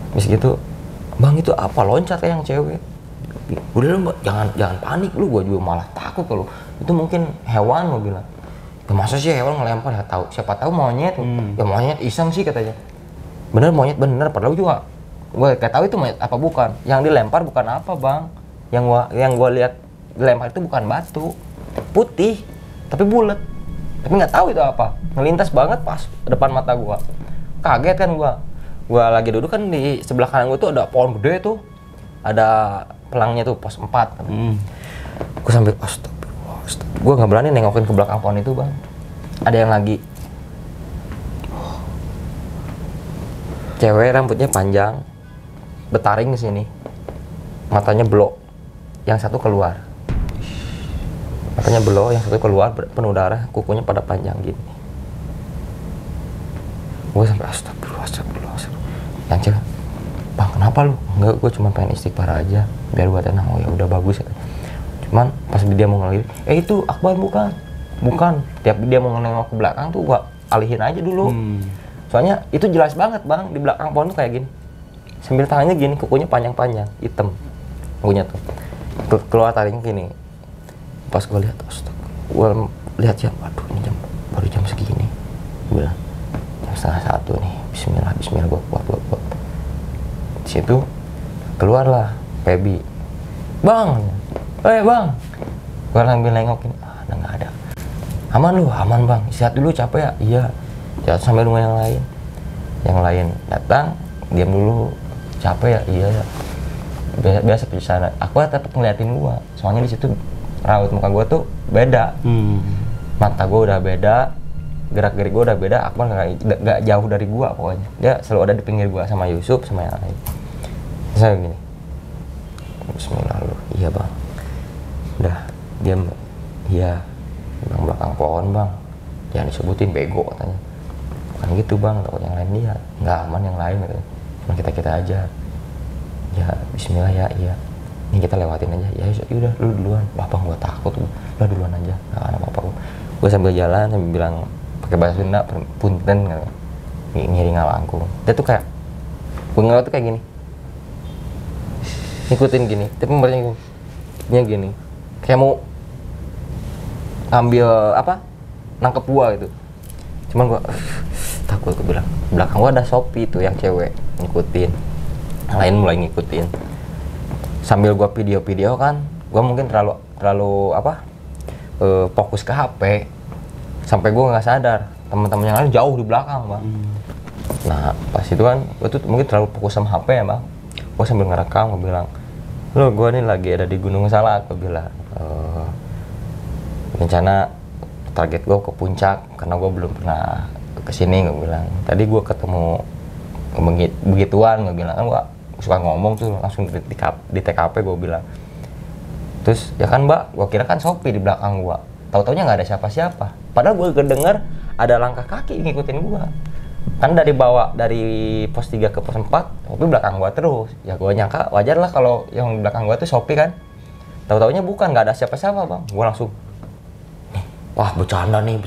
Terus gitu, bang itu apa loncat kayak yang cewek? Udah lu jangan panik lu, gua juga malah takut kalau itu mungkin hewan, gua bilang. Ya masa sih hewan ngelempar, ya tahu, siapa tahu monyet. Ya monyet iseng sih katanya. Bener monyet bener, padahal juga gua kayak tahu itu monyet apa bukan. Yang dilempar bukan apa bang, yang gua lihat dilempar itu bukan batu, putih tapi bulat, tapi nggak tahu itu apa, ngelintas banget pas depan mata gua. Kaget kan gua lagi duduk kan, di sebelah kanan gua tuh ada pohon gede tuh, ada pelangnya tuh, pos 4 kan. Gua sambil astagfirullah. Gua nggak berani nengokin ke belakang pohon itu bang. Ada yang lagi, cewek rambutnya panjang, betaring di sini, matanya belok, yang satu keluar. Matanya belok, yang satu keluar, penuh darah, kukunya pada panjang gini. Gue sampai astagfirullah. Yang cewek, bang kenapa lu? Enggak, gue cuma pengen istighfar aja, biar gue tenang. Oh ya udah bagus ya. Cuman pas dia mau ngelirik, itu Akbar bukan? bukan. Tiap dia mau nengok ke belakang tuh gua alihin aja dulu. Soalnya itu jelas banget bang, di belakang pohon tuh kayak gini. Sambil tangannya gini, kukunya panjang-panjang, hitam. Kukunya tuh. Keluar taringnya gini. Pas gua lihat, gua lihat jam, aduh ini baru jam segini. Gua bilang, jam 1:30 nih, bismillah gua buat. Di situ keluarlah Pebi. Bang, bang. Gua sambil nengokin, udah nggak ada. Aman lu, aman bang. Istirahat dulu, capek ya? Iya. Istirahat sambil nunggu yang lain. Yang lain datang, diam dulu. Capek ya? Iya ya. Biasa di sana. Aku tetap ngeliatin gua. Soalnya di situ raut muka gua tuh beda. Mata gua udah beda, gerak-gerik gua udah beda. Akbar nggak jauh dari gua pokoknya. Dia selalu ada di pinggir gua sama Yusuf sama yang lain. Terus saya gini. Bismillah lu. Iya bang. Udah diam. Iya. Bang belakang pohon bang. Jangan disebutin bego katanya. Bukan gitu bang. Takut yang lain dia. Nggak aman yang lain katanya. Cuma kita aja. Ya bismillah ya iya. Ini kita lewatin aja. Ya udah lu duluan. Bapak gua takut. Udah duluan aja. Nggak ada apa-apa. Gua sambil jalan sambil bilang pakai bahasa Sunda punten gitu. Ngiring ngalangkung. Dia tuh kayak gua ngeliat tuh kayak gini. Ngikutin gini. Tapi mereka gini. Kayak mau ambil apa? Nangkep gua gitu. Cuman gua takut, gua bilang. Belakang gua ada Sopi tuh yang cewek ngikutin. Yang lain mulai ngikutin. Sambil gua video kan, gua mungkin terlalu apa? Fokus ke HP. Sampai gua nggak sadar teman-teman yang lain jauh di belakang, bang. Nah pas itu kan, gua tuh mungkin terlalu fokus sama HP ya, bang. Gua sambil ngerekam, gua bilang, lo gua nih lagi ada di Gunung Salak, gua bilang. Rencana target gue ke puncak karena gue belum pernah kesini, gue bilang. Tadi gue ketemu begituan, gue bilang kan gue suka ngomong tuh langsung di TKP gue bilang. Terus ya kan mbak, gue kira kan Sopi di belakang gue. Tahu-taunya nggak ada siapa-siapa. Padahal gue kedenger ada langkah kaki ngikutin gue. Kan dari pos 3 ke pos 4, Sopi belakang gue terus. Ya gue nyangka wajar lah kalau yang di belakang gue tuh Sopi kan. Tahu-taunya bukan, nggak ada siapa-siapa bang. Gue langsung, wah bercanda nih.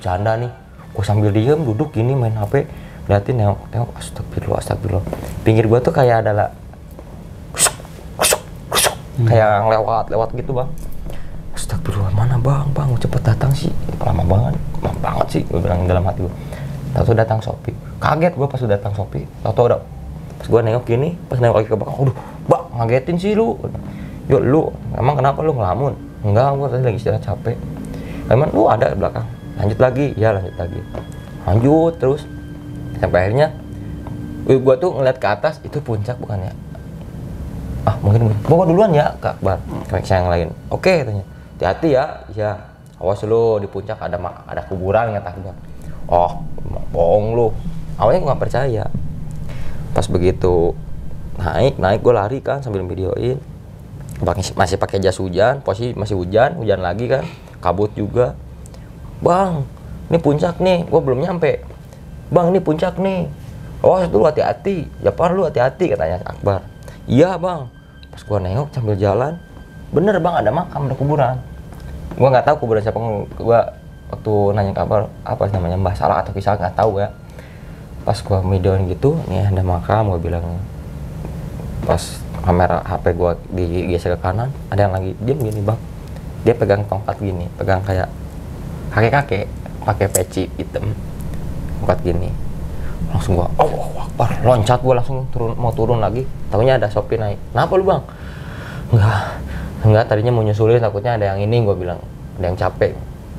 Gue sambil diem duduk gini main HP, liatin nengok, astagfirullah. Pinggir gue tuh kayak ada kayak lewat gitu bang. Astagfirullah, mana bang, cepet datang sih, lama banget sih, gue bilang dalam hati gue. Tahu datang Sopi, kaget gue pas udah datang Sopi. Tahu udah, pas gue nengok gini, pas nengok lagi ke belakang, aduh, bang ngagetin sih lu. Yuk lu, emang kenapa lu ngelamun? Enggak, gue tadi lagi istirahat capek. Emang lu ada di belakang? Lanjut lagi, ya lanjut lagi. Lanjut terus. Sampai akhirnya, gue tuh ngeliat ke atas, itu puncak bukan ya? Ah mungkin, bawa duluan ya Kak Akbar. Kayak yang lain. Oke katanya, hati-hati ya. Ya, awas lu di puncak ada kuburan kata Akbar. Oh, bohong lu. Awalnya gue nggak percaya. Pas begitu naik gue lari kan sambil videoin. Masih pakai jas hujan, posisi masih hujan lagi kan, kabut juga. Bang, ini puncak nih, gua belum nyampe. Bang, ini puncak nih. Awas dulu hati-hati, Japar lu hati-hati katanya Akbar. Iya bang. Pas gua nengok sambil jalan, bener bang ada makam, ada kuburan. Gua nggak tahu kuburan siapa, gua waktu nanya ke Akbar apa namanya Mbah Salah atau Kisah nggak tahu ya. Pas gua videoin gitu, nih ada makam, gua bilang. Pas kamera HP gua digeser ke kanan, ada yang lagi diem gini bang. Dia pegang tongkat gini, pegang kayak kakek pakai peci hitam, tongkat gini. Langsung gua, oh Akbar, loncat gua langsung mau turun lagi. Taunya ada Sopi naik. Kenapa lu bang? Enggak, tadinya mau nyusulin, takutnya ada yang ini, gua bilang, ada yang capek.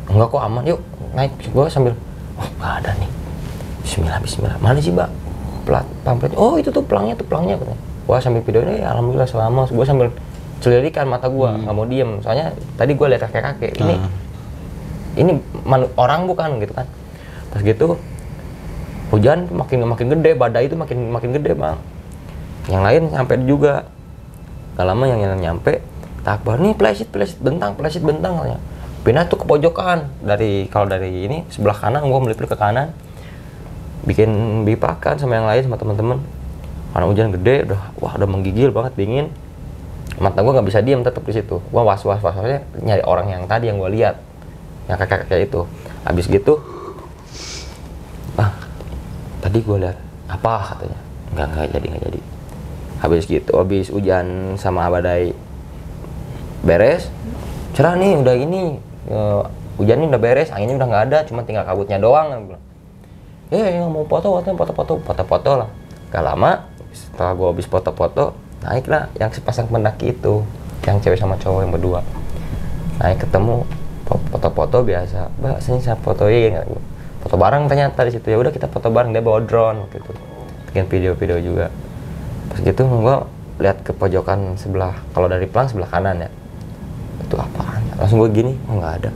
Enggak kok aman, yuk naik. Gua sambil, oh nggak ada nih. Bismillah. Mana sih bang? Pamfletnya, oh itu tuh pelangnya katanya. Wah sambil videonya, alhamdulillah selama. Gue sambil celilikan mata gue, nggak mau diem. Soalnya tadi gue lihat kakek-kakek. Ini orang bukan gitu kan. Pas gitu hujan makin gede, badai itu makin gede bang. Yang lain sampai juga. Gak lama yang nyampe. Akbar nih plesit bentang katanya. Pindah tuh ke pojokan. Kalau dari ini sebelah kanan, gue melipir ke kanan. Bikin bipakan sama yang lain sama teman-teman. Karena hujan gede, udah menggigil banget, dingin. Mata gue nggak bisa diam tetap di situ. Gue was-wasnya nyari orang yang tadi yang gue lihat, yang kakek-kakek itu. Habis gitu, tadi gue lihat apa katanya, nggak jadi. Habis gitu, habis hujan sama badai beres, cerah nih udah ini, hujan ini udah beres, anginnya udah nggak ada, cuma tinggal kabutnya doang. Yang mau foto lah. Gak lama, setelah gue habis foto-foto, naiklah yang sepasang pendaki itu, yang cewek sama cowok yang berdua. Naik ketemu, foto-foto biasa, Mbak sini saya fotoin, foto bareng ternyata di situ. Ya udah kita foto bareng, dia bawa drone gitu, bikin video-video juga. Pas gitu gue lihat ke pojokan sebelah, kalau dari pelang sebelah kanan ya, itu apaan? Langsung gue gini, oh nggak ada.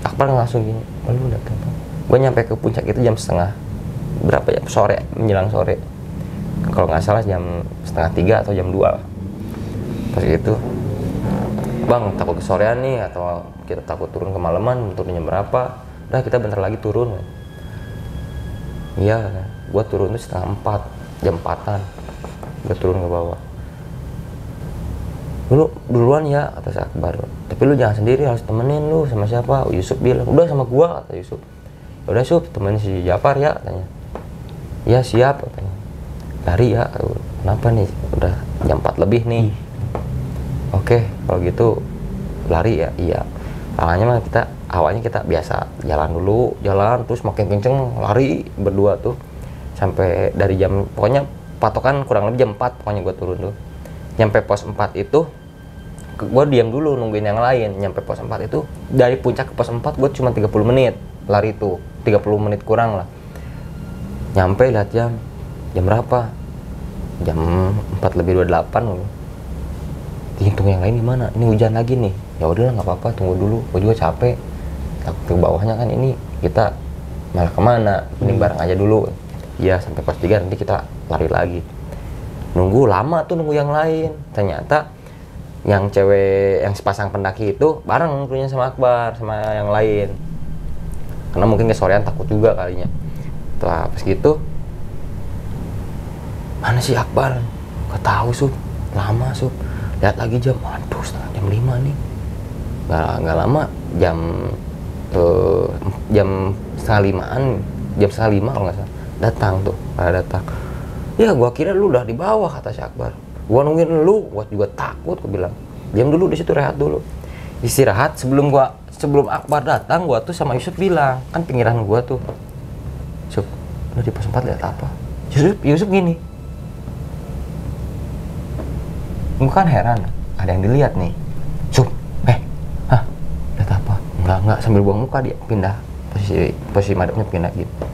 Akbar langsung gini, lu lihat apa? Gue nyampe ke puncak itu jam setengah berapa ya, sore, menjelang sore. Kalau nggak salah jam setengah 3 atau jam 2 lah. Pas gitu, bang takut kesorean nih atau kita takut turun kemalaman, turunnya berapa? Udah kita bentar lagi turun. Iya, gue turun tuh setengah 4, jam 4-an. Gue turun ke bawah. Lu duluan ya, kata si Akbar. Tapi lu jangan sendiri, harus temenin lu sama siapa? Yusuf bilang, udah sama gua, kata Yusuf. Udah Yusuf, temenin si Jafar ya, katanya. Ya siap, katanya. Lari ya, kenapa nih? Udah jam 4 lebih nih. Oke, kalau gitu lari ya, iya. Awalnya kita biasa jalan terus makin kenceng lari berdua tuh. Sampai dari jam, pokoknya patokan kurang lebih jam 4 pokoknya gue turun tuh. Nyampe pos 4 itu gue diam dulu nungguin yang lain. Nyampe pos 4 itu, dari puncak ke pos 4 gue cuma 30 menit lari tuh, 30 menit kurang lah. Nyampe lihat jam berapa, jam 4 lebih 28 loh. Dihitung yang lain gimana, ini hujan lagi nih. Ya udahlah nggak apa-apa, tunggu dulu, gue juga capek. Takut ke bawahnya kan ini kita malah kemana, mending bareng aja dulu. Iya, sampai pos 3 nanti kita lari lagi. Nunggu lama tuh, nunggu yang lain. Ternyata yang cewek, yang sepasang pendaki itu bareng punya sama Akbar, sama yang lain. Karena mungkin kesorean takut juga kalinya. Setelah pas gitu, mana sih Akbar? Gak tahu Sup, lama Sup. Lihat lagi jam, aduh jam 5 nih. Gak lama, jam setengah 5-an, jam setengah 5 kalau nggak salah. Datang tuh, pada datang. Ya gua kira lu udah di bawah, kata si Akbar. Gua nungguin lu, gua juga takut, gua bilang. Diam dulu di situ, rehat dulu. Istirahat sebelum Akbar datang, gua tuh sama Yusuf bilang, kan pinggiran gua tuh. Yusuf, lu di pos 4 lihat apa? Yusuf gini. Gua kan heran, ada yang dilihat nih. Yusuf, lihat apa? Enggak, sambil buang muka dia pindah. Posisi madepnya pindah gitu.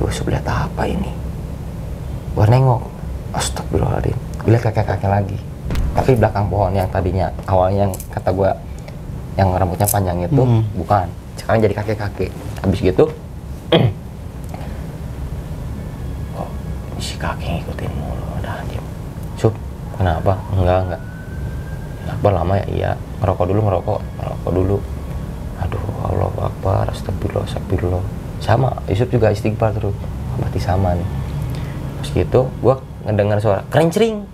Yusuf lihat apa ini? Gua nengok, astagfirullahaladzim. Gue lihat kakek-kakek lagi, tapi belakang pohon yang tadinya awalnya yang kata gua yang rambutnya panjang itu bukan, sekarang jadi kakek-kakek. Habis gitu, si kakek ngikutin mulu, udah diem. Sup, kenapa? Enggak. Akbar lama ya? Iya. Ngerokok dulu. Aduh, Allah Akbar, astagfirullah. Sama, Yusuf juga istighfar terus. Berarti sama nih. Terus gitu, gua ngedengar suara kerencering.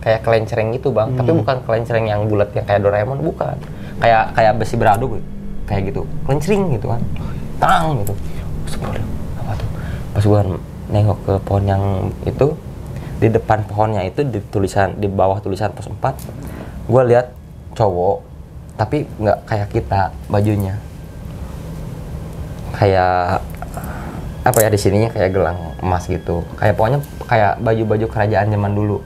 Kayak kelencereng gitu, Bang. Tapi bukan kelencereng yang bulat yang kayak Doraemon, bukan. Kayak besi beradu gitu. Kayak gitu. Kerencering gitu kan. Tang gitu. Astagfirullah. Apa tuh? Pas gua nengok ke pohon yang itu, di depan pohonnya itu di bawah tulisan pos 4, gua lihat cowok, tapi nggak kayak kita bajunya. Kayak apa ya, di sininya kayak gelang emas gitu, kayak pokoknya kayak baju-baju kerajaan zaman dulu.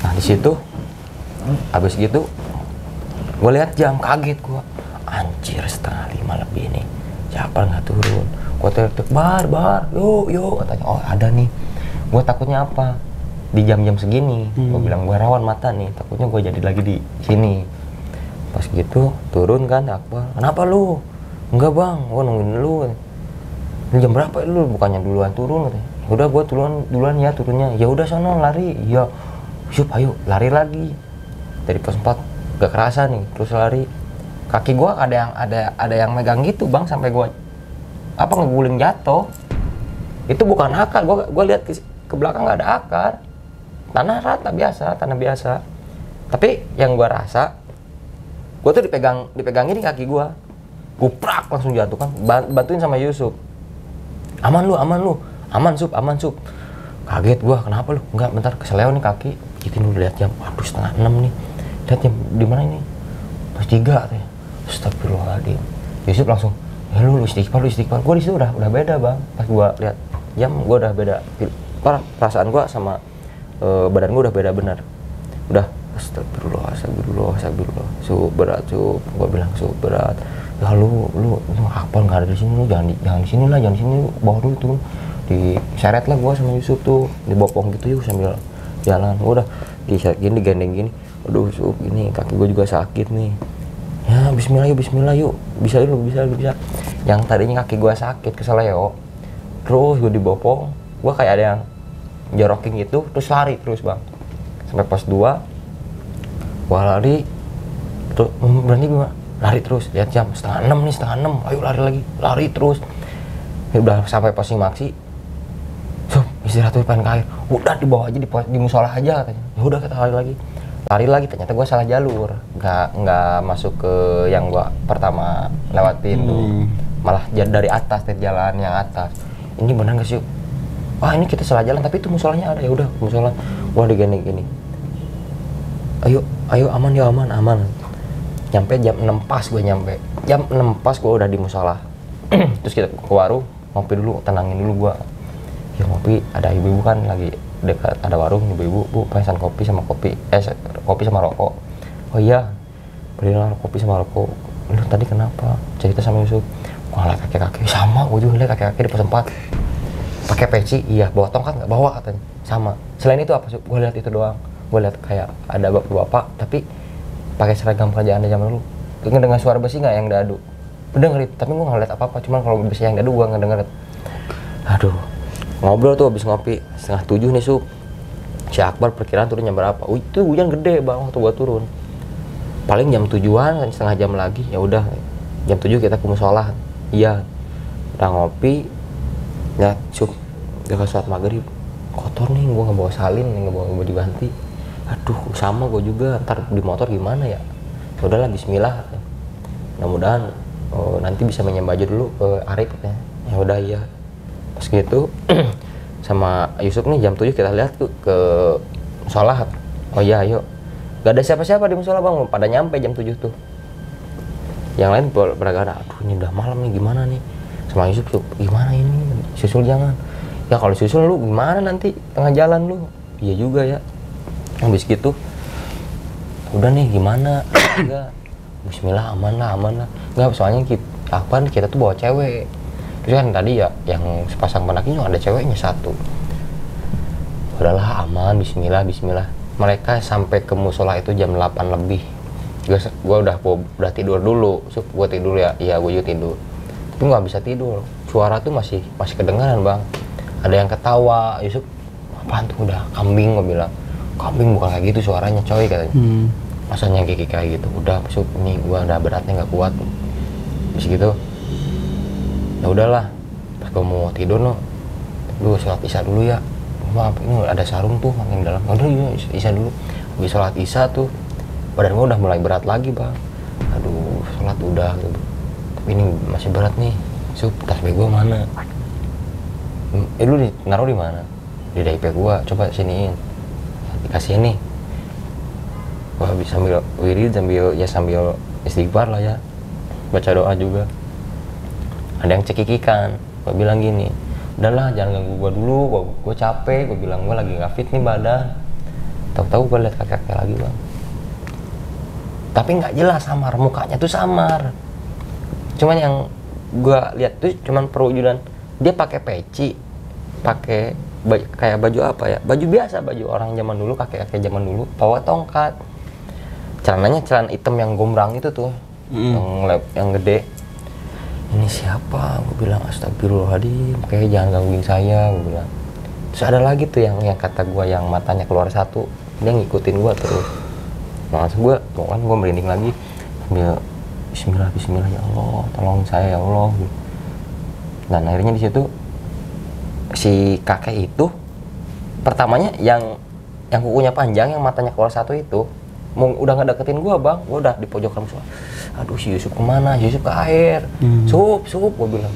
Nah di situ, habis gitu, gue lihat jam, kaget gue, anjir 4:30 lebih nih, siapa nggak turun? Gue teriak, bar, yuk, katanya, oh ada nih. Gue takutnya apa? Di jam-jam segini, gue bilang gue rawan mata nih, takutnya gue jadi lagi di sini. Pas gitu turun kan Akbar, kenapa lu? Enggak bang, gue nungguin lu. Ini jam berapa lu? Bukannya duluan turun katanya. Udah gue duluan ya turunnya. Ya udah sono lari. Iya. Yup, ayo lari lagi. Dari pos 4 gak kerasa nih, terus lari. Kaki gue ada yang megang gitu bang, sampai gue ngeguling jatuh. Itu bukan akar, gue lihat ke belakang nggak ada akar. Tanah rata biasa, tanah biasa. Tapi yang gue rasa Gue tuh dipegang ini kaki gue prak langsung jatuh kan, bantuin sama Yusuf. Aman Sup. Kaget gue, kenapa lu? Enggak, bentar keseleo nih kaki. Gitu dulu, lihat jam, waduh 5:30 nih. Lihat jam di mana ini? Pas 3 katanya. Astagfirullahaladzim. Yusuf langsung, ya lu istighfar. Gue di situ udah beda bang. Pas gue lihat jam, gue udah beda. Perasaan gue sama badan gue udah beda benar. Udah astagfirullah. Sup berat. Gue bilang sup berat. Ya lu hafal nggak ada di sini, lu jangan di sini lah, jangan di sini, bawa dulu tuh. Diseret lah gue sama Yusuf tuh, dibopong gitu yuk sambil jalan. Udah diseret gini, digandeng gini. Aduh Sup, ini kaki gue juga sakit nih. Ya bismillah yuk. Bisa. Yang tadinya kaki gue sakit keseleo, terus gue dibopong, gue kayak ada yang joroking gitu, terus lari terus bang. Sampai pos 2, gue lari, terus berhenti gue lari terus, lihat jam 5:30 nih, 5:30, ayo lari terus. Ya udah sampai posisi maksi, Sup, istirahat tuh pengen ke air. Udah dibawa aja di musola aja katanya. Ya udah kita lari lagi, ternyata gue salah jalur, nggak masuk ke yang gue pertama lewatin tuh, malah dari atas, dari jalan yang atas. Ini benar nggak sih? Wah ini kita salah jalan, tapi itu musolanya ada. Ya udah musola, wah digandeng gini. Ayo aman. Nyampe jam 6 pas gue nyampe. Jam 6 pas gue udah di musola. Terus kita ke warung, ngopi dulu, tenangin dulu gue. Ya ngopi, ada ibu-ibu kan lagi dekat, ada warung, ibu-ibu, bu pesan kopi sama rokok. Oh iya, belilah kopi sama rokok. Lu tadi kenapa? Cerita sama Yusuf. Gua liat kakek-kakek, sama gue juga liat kakek-kakek di pos 4. Pakai peci, iya, bawa tongkat nggak? Bawa katanya. Sama. Selain itu apa sih? Gue liat itu doang. Gue liat kayak ada bapak-bapak, tapi pakai seragam kerjaan zaman dulu. Ngedengar suara besi nggak yang dadu? Dengerin, tapi gue nggak liat apa-apa. Cuman kalau besi yang dadu gue nggak dengerin. Aduh, ngobrol tuh habis ngopi 6:30 nih Sup. Si Akbar perkiraan turunnya berapa? Itu hujan gede bang waktu gua turun. Paling jam 7-an, setengah jam lagi. Ya udah, jam 7 kita ke musola. Iya, udah ngopi. Ya Sup, udah sholat maghrib. Kotor nih, gua nggak bawa salin, nggak bawa baju ganti. Aduh, sama gua juga. Ntar di motor gimana ya? Udahlah, Bismillah. Mudah-mudahan nanti bisa minjem baju dulu ke Arif. Ya udah iya. Pas gitu sama Yusuf nih jam 7 kita lihat tuh ke musola. Oh iya ayo. Gak ada siapa-siapa di musola bang, pada nyampe jam 7 tuh. Yang lain beragam, aduh ini udah malam nih, gimana nih? Sama Yusuf tuh, gimana ini? Susul jangan. Ya kalau susul lu gimana nanti tengah jalan lu? Iya juga ya. Habis gitu, udah nih gimana? Enggak. Bismillah aman lah. Enggak, soalnya kita tuh bawa cewek. Terus kan tadi ya yang sepasang pendakinya ada ceweknya 1. Udahlah aman, Bismillah. Mereka sampai ke musola itu jam 8 lebih. Gue udah tidur dulu. Gue tidur ya, iya gue juga tidur. Tapi nggak bisa tidur. Suara tuh masih kedengaran bang. Ada yang ketawa. Yusuf, apaan tuh? Udah kambing, gue bilang. Kambing bukan kayak gitu suaranya coy katanya. Masanya kayak gitu. Udah Yusuf, ini gue udah beratnya nggak kuat. Terus gitu. Ya udahlah, pas gue mau tidur lu sholat isya dulu ya. Maaf, ini ada sarung tuh makin dalam. Udah isya dulu. Habis sholat isya tuh, badan gue udah mulai berat lagi bang. Aduh, sholat udah gitu. Tapi ini masih berat nih. Sup, tas bag gue mana? Lu naruh di mana? Di DP gue. Coba siniin. Dikasih nih. Gue habis sambil wirid, sambil istighfar lah ya. Baca doa juga. Ada yang cekikikan, gue bilang gini, udahlah jangan ganggu gue dulu, gue capek, gue bilang gue lagi gak fit nih badan. Tahu-tahu gue liat kakek lagi bang, tapi nggak jelas samar, mukanya tuh samar. Cuman yang gue lihat tuh cuman perwujudan dia pakai peci, pakai kayak baju apa ya, baju biasa, baju orang zaman dulu, kakek zaman dulu, bawa tongkat, celananya celana hitam yang gombrang itu tuh, yang gede. Ini siapa? Gue bilang astagfirullahaladzim, kayak jangan gangguin saya, gue bilang. Terus ada lagi tuh yang kata gue yang matanya keluar 1, dia ngikutin gue terus. Langsung gue merinding lagi, sambil Bismillah ya Allah, tolong saya ya Allah. Dan akhirnya di situ si kakek itu pertamanya yang kukunya panjang, yang matanya keluar 1 itu udah ngedeketin gua bang, gua udah di pojokan musola. Aduh si Yusuf kemana? Si Yusuf ke air. Sup, gua bilang.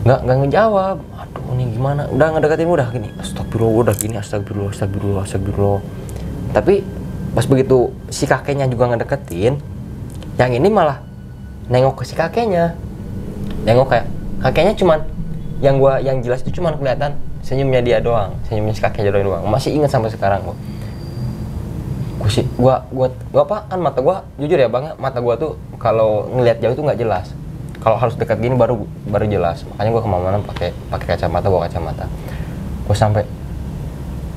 Nggak ngejawab. Aduh ini gimana? Udah ngedeketin udah gini. Astagfirullah, udah gini. Astagfirullah. Tapi pas begitu si kakeknya juga ngedeketin, yang ini malah nengok ke si kakeknya. Nengok kayak kakeknya cuman yang jelas itu cuman kelihatan senyumnya dia doang, senyumnya si kakeknya doang. Masih ingat sampai sekarang gua. Gua apaan mata gua jujur ya bang, mata gua tuh kalau ngelihat jauh tuh nggak jelas. Kalau harus dekat gini baru jelas. Makanya gua kemana-mana pakai kacamata, bawa kacamata. Gua sampai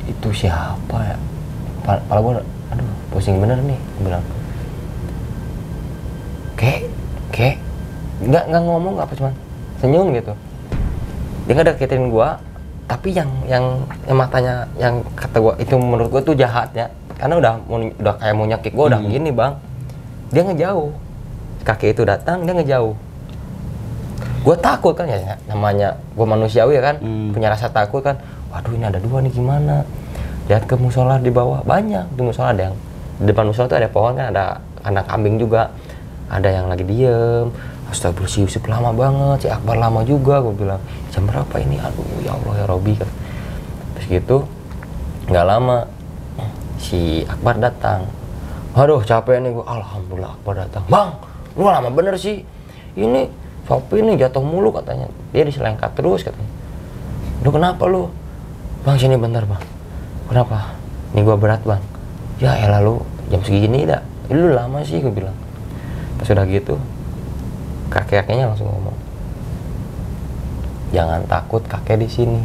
itu siapa ya? Kepala gua aduh pusing bener nih, gua bilang. Kek nggak ngomong apa cuman senyum gitu. Dia nggak deketin gua, tapi yang matanya yang kata gua itu menurut gua tuh jahat ya. Karena udah kayak mau nyakit gue, udah gini bang, dia ngejauh, kakek itu datang, dia ngejauh. Gue takut kan ya, namanya gue manusiawi ya kan, punya rasa takut kan. Waduh ini ada dua nih gimana? Lihat ke musola di bawah, banyak di musola ada yang di depan musola tuh ada pohon kan, ada kandang kambing juga, ada yang lagi diem. Astagfirullah si Yusuf lama banget, si Akbar lama juga, gue bilang jam berapa ini? Aduh ya Allah ya Robi kan. Terus gitu, nggak lama. Si Akbar datang. Aduh capek nih gue. Alhamdulillah Akbar datang. Bang, lu lama bener sih. Ini Sopi nih jatuh mulu katanya. Dia diselengkat terus katanya. Lu kenapa lu? Bang sini bentar bang. Kenapa? Ini gue berat bang. Ya elah lu jam segini dah. Lu lama sih gue bilang. Pas udah gitu kakek-kakeknya langsung ngomong. Jangan takut kakek di sini.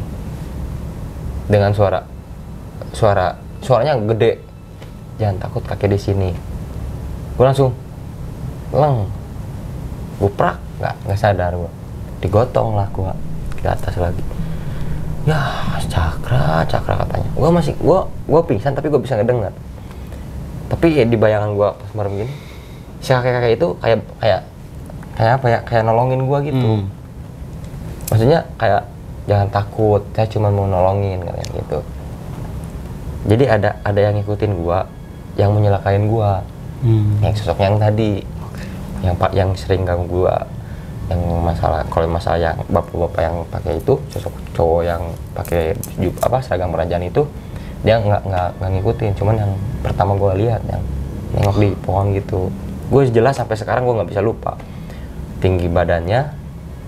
Dengan suaranya gede, jangan takut kakek di sini. Gue langsung leng, guprak, nggak sadar gue, digotong lah gue ke atas lagi. Ya cakra katanya. Gue pingsan tapi gue bisa ngedengar. Tapi ya di bayangan gue pas malam gini, si kakek itu kayak apa ya, kayak nolongin gue gitu. Maksudnya kayak jangan takut, saya cuma mau nolongin kayak gitu. Jadi ada yang ngikutin gua, yang menyelakain gua, yang sosok yang tadi, yang sering ganggu gua, yang kalau masalah yang bapak-bapak yang pakai itu, sosok cowok yang pakai seragam kerajaan itu, dia nggak ngikutin, cuman yang pertama gua lihat yang nengok di pohon gitu, gue jelas sampai sekarang gua nggak bisa lupa, tinggi badannya,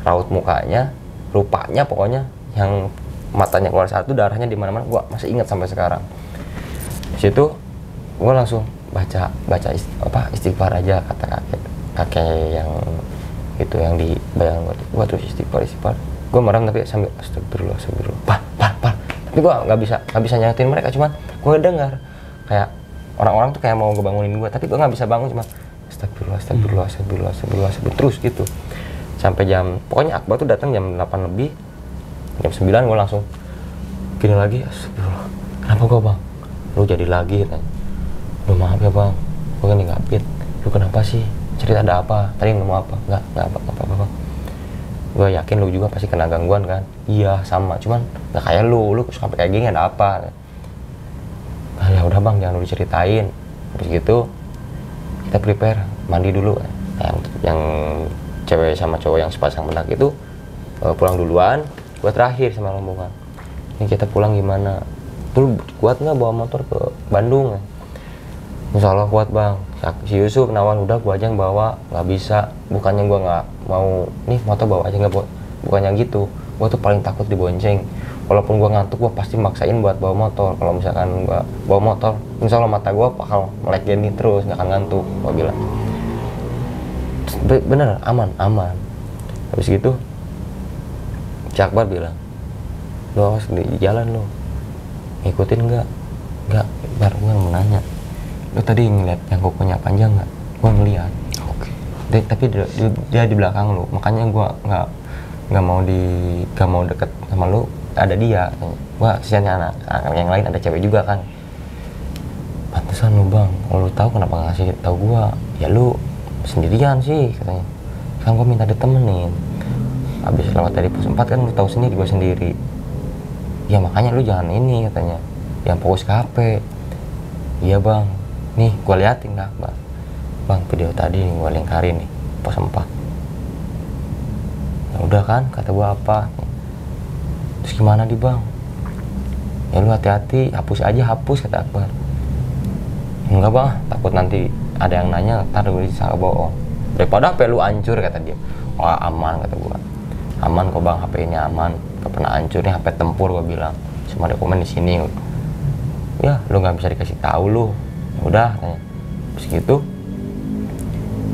raut mukanya, rupanya pokoknya, yang matanya keluar satu, darahnya di mana-mana, gua masih ingat sampai sekarang. Di situ gue langsung baca istighfar aja kata kakek yang itu yang di bayangan gue terus istighfar gue merem tapi sambil astagfirullah par tapi gue nggak bisa nyakitin mereka, cuman gue dengar kayak orang-orang tuh kayak mau ngebangunin gue tapi gue nggak bisa bangun, cuma astagfirullah terus gitu sampai pokoknya Akbar tuh datang jam 8 lebih, jam 9 gue langsung gini lagi, astagfirullah kenapa gue bang? Lu jadi lagi kan? Lu maaf ya bang, gue kan digapit. Lu kenapa sih? Cerita ada apa? Tadi ngomong apa? Nggak apa-apa. Gue yakin lu juga pasti kena gangguan kan? Iya sama, cuman nggak kayak lu sampai kayak gini ada apa? Nah, ya udah bang, jangan lu diceritain. Habis gitu kita prepare mandi dulu. Yang cewek sama cowok yang sepasang benak itu pulang duluan. Gue terakhir sama rombongan. Ini kita pulang gimana? Lu kuat nggak bawa motor ke Bandung? Insya Allah kuat bang. Si Yusuf nawan udah gua aja yang bawa, nggak bisa. Bukannya gua nggak mau nih motor bawa aja nggak, bukannya gitu. Gua tuh paling takut dibonceng. Walaupun gua ngantuk, gua pasti maksain buat bawa motor. Kalau misalkan gua bawa motor, insya Allah mata gua bakal melek gini terus, nggak akan ngantuk. Gua bilang bener aman. Habis gitu si Akbar bilang, lo harus di jalan lo. Ngikutin nggak baru gue mau nanya, lo tadi ngeliat yang kukunya panjang nggak? Gue ngeliat. Tapi dia di belakang lo, makanya gue nggak mau deket sama lo, ada dia. Gue kesiannya anak yang lain ada cewek juga kan. Pantesan lo bang, kalau lo tahu kenapa nggak ngasih tahu gue? Ya lo sendirian sih katanya. Kan gue minta ditemenin. Habis lewat dari pos 4 kan lo tahu sendiri gue sendiri. Ya makanya lu jangan ini katanya, yang fokus ke HP. Iya bang, nih gue liatin ke Akbar, bang video tadi nih gue lingkarin nih pos 4. Ya udah kan kata gue apa, terus gimana di bang, ya lu hati-hati hapus aja kata Akbar. Enggak bang, takut nanti ada yang nanya ntar gue disangka bohong, daripada HP lu hancur kata dia. Wah aman kata gue, aman kok bang, HP ini aman, gak pernah hancur, ini HP tempur gue bilang, semua dokumen di sini. Ya lu nggak bisa dikasih tahu lu. Udah katanya. Terus gitu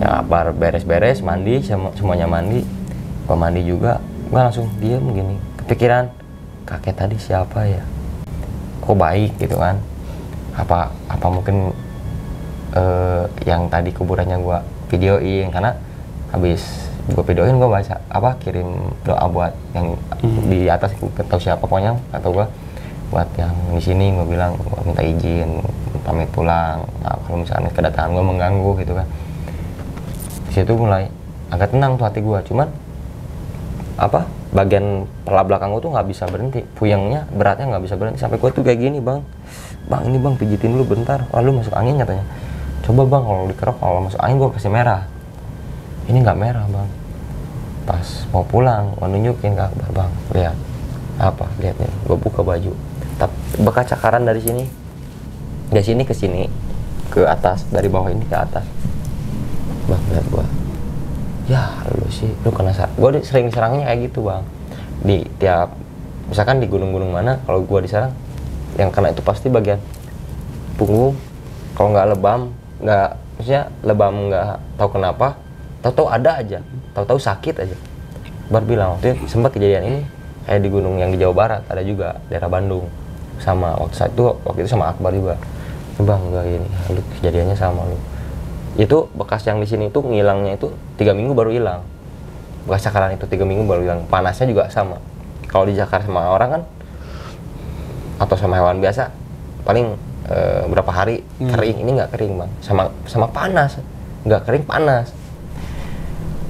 ya Akbar beres-beres mandi, semuanya mandi, gua mandi juga, gua langsung diem gini, kepikiran kakek tadi siapa ya, kok baik gitu kan, apa mungkin yang tadi kuburannya gua videoin, karena habis gua videoin gua baca kirim doa buat yang di atas, gua tahu siapa pokoknya, atau gua buat yang di sini gue bilang gue minta izin pamit pulang, nah, kalau misalnya kedatangan gue mengganggu gitu kan. Di situ mulai agak tenang tuh hati gue, cuman bagian kepala belakang gue tuh nggak bisa berhenti, puyengnya beratnya nggak bisa berhenti, sampai gue tuh kayak gini, bang ini bang pijitin dulu bentar, lalu masuk angin katanya, coba bang kalau dikerok kalau masuk angin gue pasti merah, ini nggak merah bang. Pas mau pulang gue nunjukin ke Akbar, bang lihat lihat nih, gue buka baju, bekas cakaran dari sini ke sini ke atas, dari bawah ini ke atas. Bang lihat gua, ya lu sih lu kena gua sering diserangnya kayak gitu bang, di tiap misalkan di gunung-gunung mana kalau gua diserang yang kena itu pasti bagian punggung, kalau nggak lebam, maksudnya lebam nggak tahu kenapa, tahu-tahu ada aja, tahu-tahu sakit aja. Bar bilang waktu itu sempat kejadian ini kayak di gunung yang di Jawa Barat, ada juga daerah Bandung, sama waktu itu sama Akbar juga. Bang enggak gini, lu kejadiannya sama lu. Itu bekas yang di sini itu ngilangnya itu 3 minggu baru hilang. Bekas cakaran itu 3 minggu baru hilang. Panasnya juga sama. Kalau dicakar sama orang kan atau sama hewan biasa paling berapa hari kering, ini nggak kering bang, sama panas, nggak kering panas.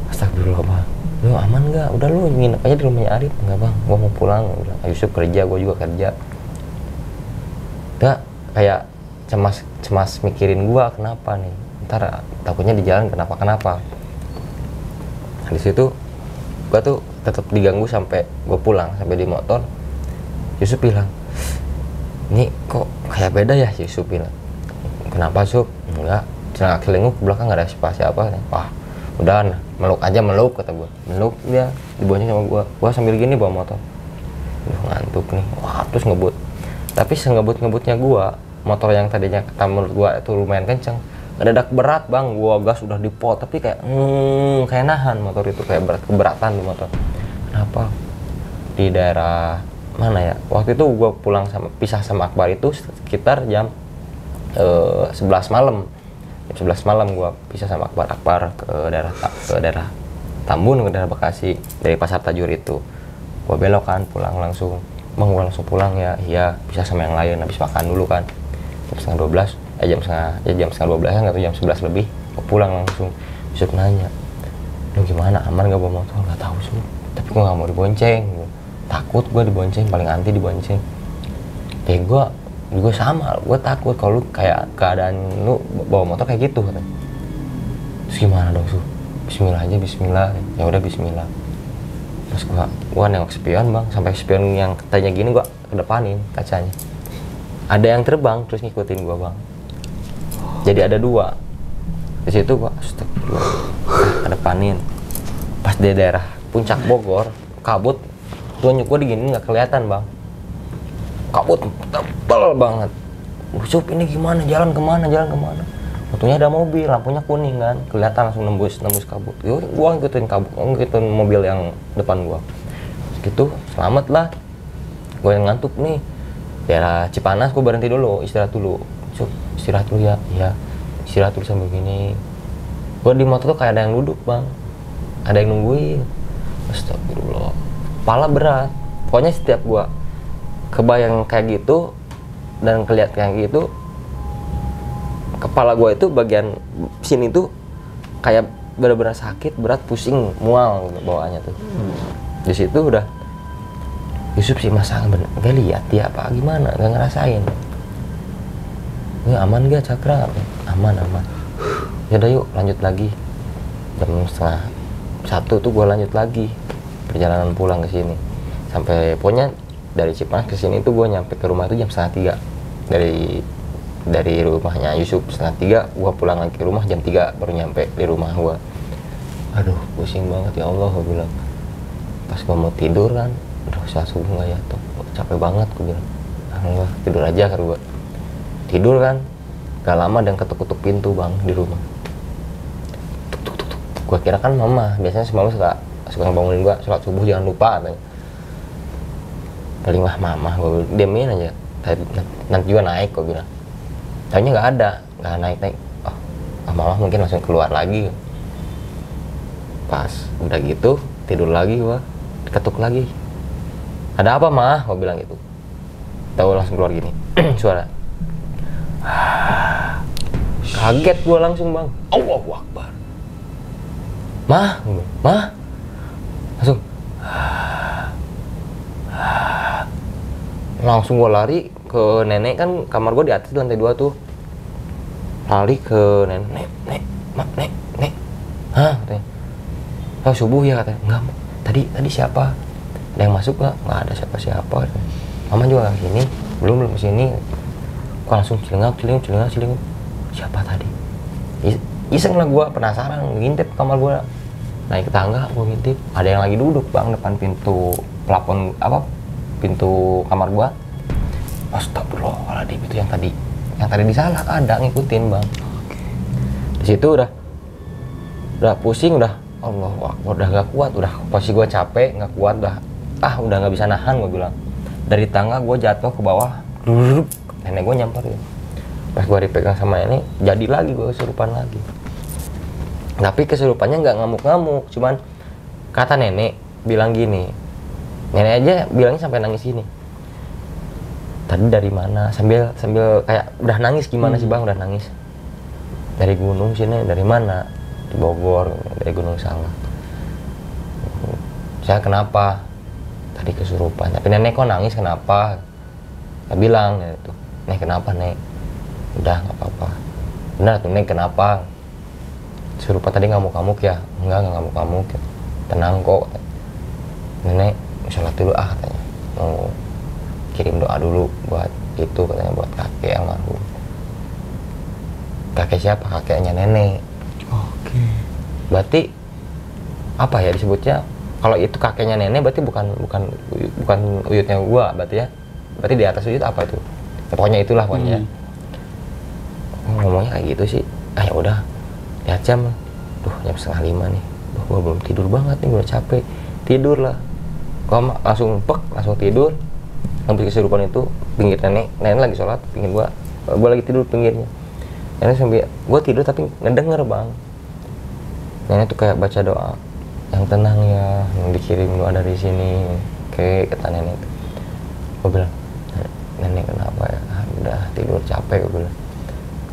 Astagfirullah bang, lu aman nggak? Udah lu nginep aja di rumahnya Arif. Nggak bang, gua mau pulang. Udah, Yusuf kerja, gua juga kerja. Udah kayak cemas mikirin gua kenapa nih, ntar takutnya di jalan kenapa. Nah, di situ gua tuh tetap diganggu sampai gua pulang, sampai di motor. Yusuf bilang, ini kok kayak beda ya? Yusuf bilang, kenapa Sup? Enggak, celana kelinguk belakang nggak ada siapa-siapa. Wah udah meluk kata gua, meluk dia dibonceng sama gua sambil gini bawa motor. Ngantuk nih, wah terus ngebut. Tapi sengebut-ngebutnya gua, motor yang tadinya kata menurut gua itu lumayan kenceng, ngedadak berat bang, gua gas udah di pot, tapi kayak nahan motor itu, kayak keberatan di motor. Kenapa? Di daerah mana ya? Waktu itu gua pulang pisah sama Akbar itu sekitar jam 11 malam. Jam 11 malam gua pisah sama Akbar ke daerah Tambun, ke daerah Bekasi, dari Pasar Tajur itu. Gua belok kan, pulang langsung. Bang gua langsung pulang ya. Iya, pisah sama yang lain, habis makan dulu kan. Jam 11:30, jam setengah 12 atau jam 11 lebih, gua pulang langsung. Yusuf nanya, lu gimana, aman gak bawa motor? Gak tahu sih, tapi gua gak mau dibonceng. Takut gua dibonceng, paling anti dibonceng. Kayak gua sama, gua takut kalau lu kayak keadaan lu bawa motor kayak gitu katanya. Terus gimana dong Su? Bismillah aja, bismillah. Ya udah bismillah. Terus gua nengok spion bang, sampai spion yang katanya gini gua kedepanin kacanya. Ada yang terbang terus ngikutin gua bang. Jadi ada 2. Di situ gua kedepanin. Pas di daerah puncak Bogor, kabut tunjuk gua digini nggak kelihatan bang. Kabut tebal banget. Sup ini gimana? Jalan kemana? Untungnya ada mobil, lampunya kuning kan, kelihatan langsung nembus kabut. Gua ngikutin mobil yang depan gua. Gitu, selamat lah. Gua yang ngantuk nih. Daerah Cipanas gua berhenti dulu, istirahat dulu. Sup, istirahat dulu ya. Iya. Istirahat dulu sambil gini. Gua di motor tuh kayak ada yang duduk, Bang. Ada yang nungguin. Astagfirullah. Kepala berat. Pokoknya setiap gua kebayang kayak gitu dan kelihatan kayak gitu, kepala gue itu bagian sini tuh kayak benar-benar sakit, berat, pusing, mual bawaannya tuh. Di situ udah Yusuf sih masa gak lihat dia apa gimana, gak ngerasain. Ini aman gak Cakra? Aman. Yaudah yuk lanjut lagi. Jam 12:30 tuh gue lanjut lagi perjalanan pulang ke sini. Sampai pokoknya dari Cipanas ke sini tuh gue nyampe ke rumah itu jam 2:30. Dari rumahnya Yusuf 2:30, gue pulang lagi ke rumah jam 3 baru nyampe di rumah gue. Aduh pusing banget ya Allah, gue bilang. Pas gue mau tidur kan, udah saat subuh gak ya tuh, capek banget gue bilang. Alhamdulillah tidur aja kan gue. Tidur kan, gak lama dan ketuk-ketuk pintu bang di rumah. Tuk. Gue kira kan mama, biasanya semalam suka ngebangunin gue, sholat subuh jangan lupa katanya. Paling mah mama, gue diemin aja. Nanti juga naik gue bilang. Taunya nggak ada, nggak naik. Oh, mama mungkin langsung keluar lagi. Pas udah gitu tidur lagi gue, ketuk lagi. Ada apa mah? Gue bilang gitu. Tahu langsung keluar gini suara. Kaget gue langsung bang. Allahu Akbar. Mah, langsung. Langsung gue lari ke nenek, kan kamar gue di atas lantai 2 tuh. Lari ke nenek, nek. Hah? Katanya. Oh subuh ya katanya. Enggak, tadi siapa? Ada yang masuk nggak? Nggak ada siapa-siapa. Mama juga nggak sini, belum kesini. Gue langsung celingak. Siapa tadi? Iseng lah gue, penasaran, ngintip kamar gue. Naik ke tangga, gue ngintip. Ada yang lagi duduk bang depan pintu plafon pintu kamar gue. Astagfirullahaladzim, itu yang tadi disalah ada ngikutin bang. Di situ udah pusing, udah Allah, udah gak kuat, udah posisi gue capek, gak kuat, udah gak bisa nahan gue bilang. Dari tangga gue jatuh ke bawah, nenek gue nyamperin. Pas gue dipegang sama nenek, jadi lagi gue kesurupan lagi. Tapi kesurupannya nggak ngamuk-ngamuk, cuman kata nenek bilang gini, nenek aja bilangnya sampai nangis gini. Tadi dari mana? Sambil kayak udah nangis gimana sih bang? Udah nangis. Dari gunung sini, dari mana? Di Bogor, dari Gunung Salak. Saya kenapa? Tadi kesurupan. Tapi nenek kok nangis kenapa? Saya bilang gitu. Nek kenapa nek? Udah nggak apa-apa. Benar tuh nek kenapa? Kesurupan tadi ngamuk-ngamuk ya? Enggak ngamuk-ngamuk. Ya. Tenang kok. Nenek sholat dulu katanya. Mau kirim doa dulu buat itu katanya, buat kakek almarhum. Kakek siapa? Kakeknya nenek. Oke. Berarti apa ya disebutnya? Kalau itu kakeknya nenek berarti bukan uyutnya gua berarti ya. Berarti di atas uyut apa itu? Ya, pokoknya itulah pokoknya. Ngomongnya kayak gitu sih. Ya udah. Lihat jam. Duh, jam 4:30 nih. Duh, gua belum tidur banget nih, gua capek. Tidur lah. Gua langsung tidur. Hampir kesurupan itu pinggir nenek lagi sholat, pinggir gua lagi tidur pinggirnya. Nenek sambil gua tidur tapi ngedenger bang. Nenek tuh kayak baca doa, yang tenang ya, yang dikirim doa dari sini, kayak kata nenek. Gua bilang, nenek kenapa ya? Udah tidur capek, gua bilang.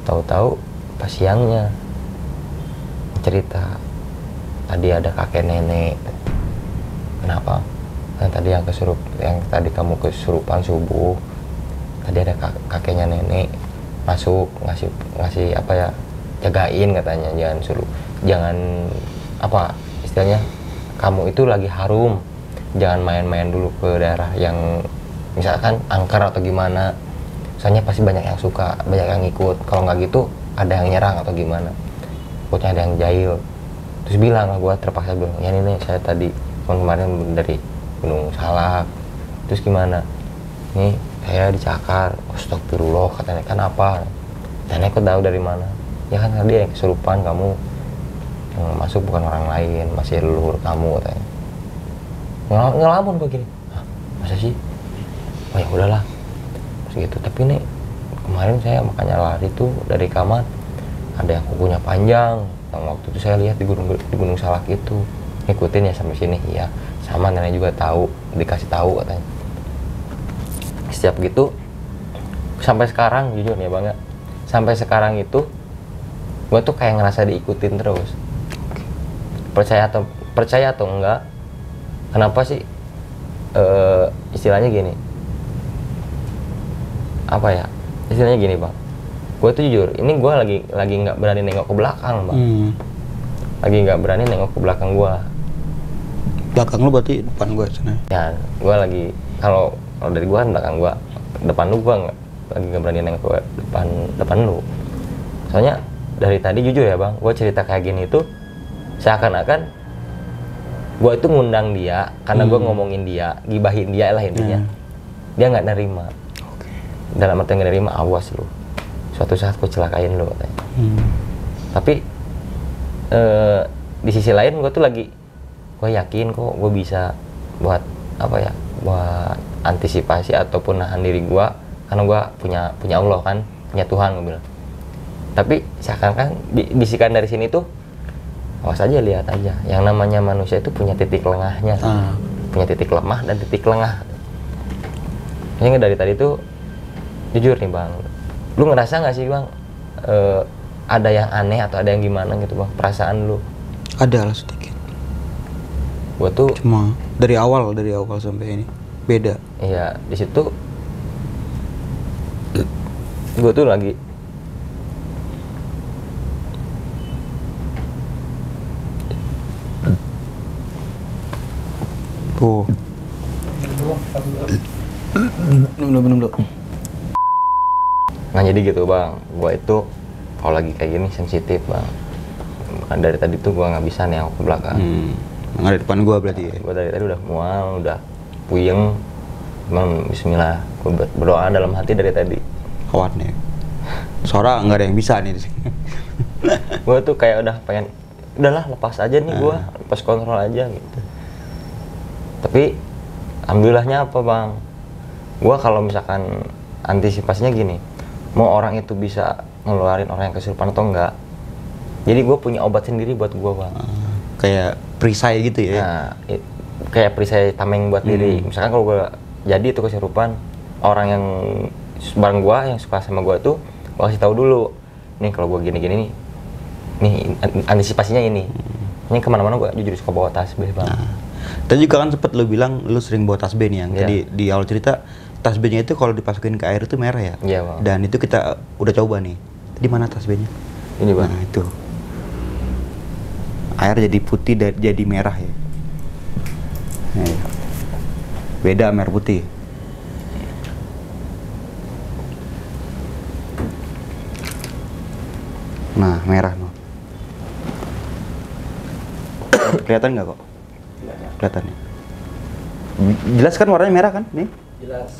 Tahu-tahu pas siangnya cerita, tadi ada kakek nenek. Kenapa? Yang tadi kamu kesurupan subuh, tadi ada kakeknya nenek masuk ngasih apa ya, jagain katanya, jangan apa istilahnya, kamu itu lagi harum, jangan main-main dulu ke daerah yang misalkan angker atau gimana, soalnya pasti banyak yang suka, banyak yang ikut. Kalau nggak gitu ada yang nyerang atau gimana, pokoknya ada yang jahil. Terus bilang lah, gue terpaksa bilang, ya ini saya tadi kemarin dari Gunung Salak. Terus gimana? Nih saya dicakar. Astagfirullah, katanya. Kenapa? Nenek kok tahu dari mana? Ya kan tadi yang kesurupan, kamu yang masuk bukan orang lain, masih leluhur kamu, katanya. Ngelamun begini. Hah, masa sih? Oh ya udahlah. Terus gitu. Tapi nih kemarin saya makanya lari tuh dari kamar, ada yang kukunya panjang. Yang waktu itu saya lihat di Gunung Salak itu. Ngikutin ya sampai sini. Iya. Sama nenek juga tahu, dikasih tahu katanya. Setiap gitu sampai sekarang, jujur nih bang ya, sampai sekarang itu gue tuh kayak ngerasa diikutin terus. Percaya atau enggak, kenapa sih istilahnya gini, apa ya, istilahnya gini bang, Gue tuh jujur, ini gue lagi nggak berani nengok ke belakang, Bang. Lagi nggak berani nengok ke belakang gue. Belakang lu berarti depan gue sana. Ya, gue lagi kalau dari gue kan belakang gue, depan lu gue nggak berani nengok ke depan lu. Soalnya dari tadi jujur ya bang, gue cerita kayak gini itu seakan-akan gue itu ngundang dia karena gue ngomongin dia, gibahin dia lah intinya. Dia nggak nerima. Dalam arti nggak nerima, awas lu. Suatu saat gue celakain lu katanya. Tapi di sisi lain gue tuh lagi, gue yakin kok gue bisa buat apa ya, buat antisipasi ataupun nahan diri gue karena gue punya Allah kan, punya Tuhan gue bilang. Tapi seakan-akan bisikan dari sini tuh, awas aja, lihat aja, yang namanya manusia itu punya titik lengahnya, punya titik lemah dan titik lengah. Makanya dari tadi tuh jujur nih bang, lu ngerasa nggak sih bang ada yang aneh atau ada yang gimana gitu bang, perasaan lu? Ada lah sedikit. Gua tuh cuma dari awal sampai ini beda. Iya, di situ gua tuh lagi tuh. Belum. Nah jadi gitu bang, gua itu kalau lagi kayak gini sensitif bang. Bahkan dari tadi tuh gua nggak bisa nengok ke belakang. Nggak ada depan gua berarti ya? Gua dari tadi udah mual, udah puyeng. Cuman bismillah, gua berdoa dalam hati dari tadi. Kuat nih. Suara nggak ada yang bisa nih di sini. Gua tuh kayak udah pengen, udahlah lepas aja nih gua, lepas kontrol aja gitu. Tapi alhamdulillahnya apa bang? Gua kalau misalkan antisipasinya gini, mau orang itu bisa ngeluarin orang yang kesurupan atau enggak, jadi gue punya obat sendiri buat gue bang. Kayak perisai gitu ya? Nah, kayak perisai tameng buat diri. Misalkan kalau gue jadi itu kesurupan, orang yang bareng gue yang suka sama gue tuh gue kasih tahu dulu, nih kalau gue gini-gini nih antisipasinya ini. Ini kemana-mana gue jujur suka bawa tasbih bang. Tadi juga kan sempet lu bilang lu sering bawa tasbih nih yang tadi di awal cerita. Tasbihnya itu kalau dipasukin ke air itu merah ya? Iya bang. Dan itu kita udah coba nih. Di mana tasbihnya? Ini bang. Nah itu. Air jadi putih dan jadi merah ya. Nah, beda merah putih. Nah merah no. Kelihatan nggak kok? Kelihatan ya. Jelas kan warnanya merah kan? Nih. Jelas.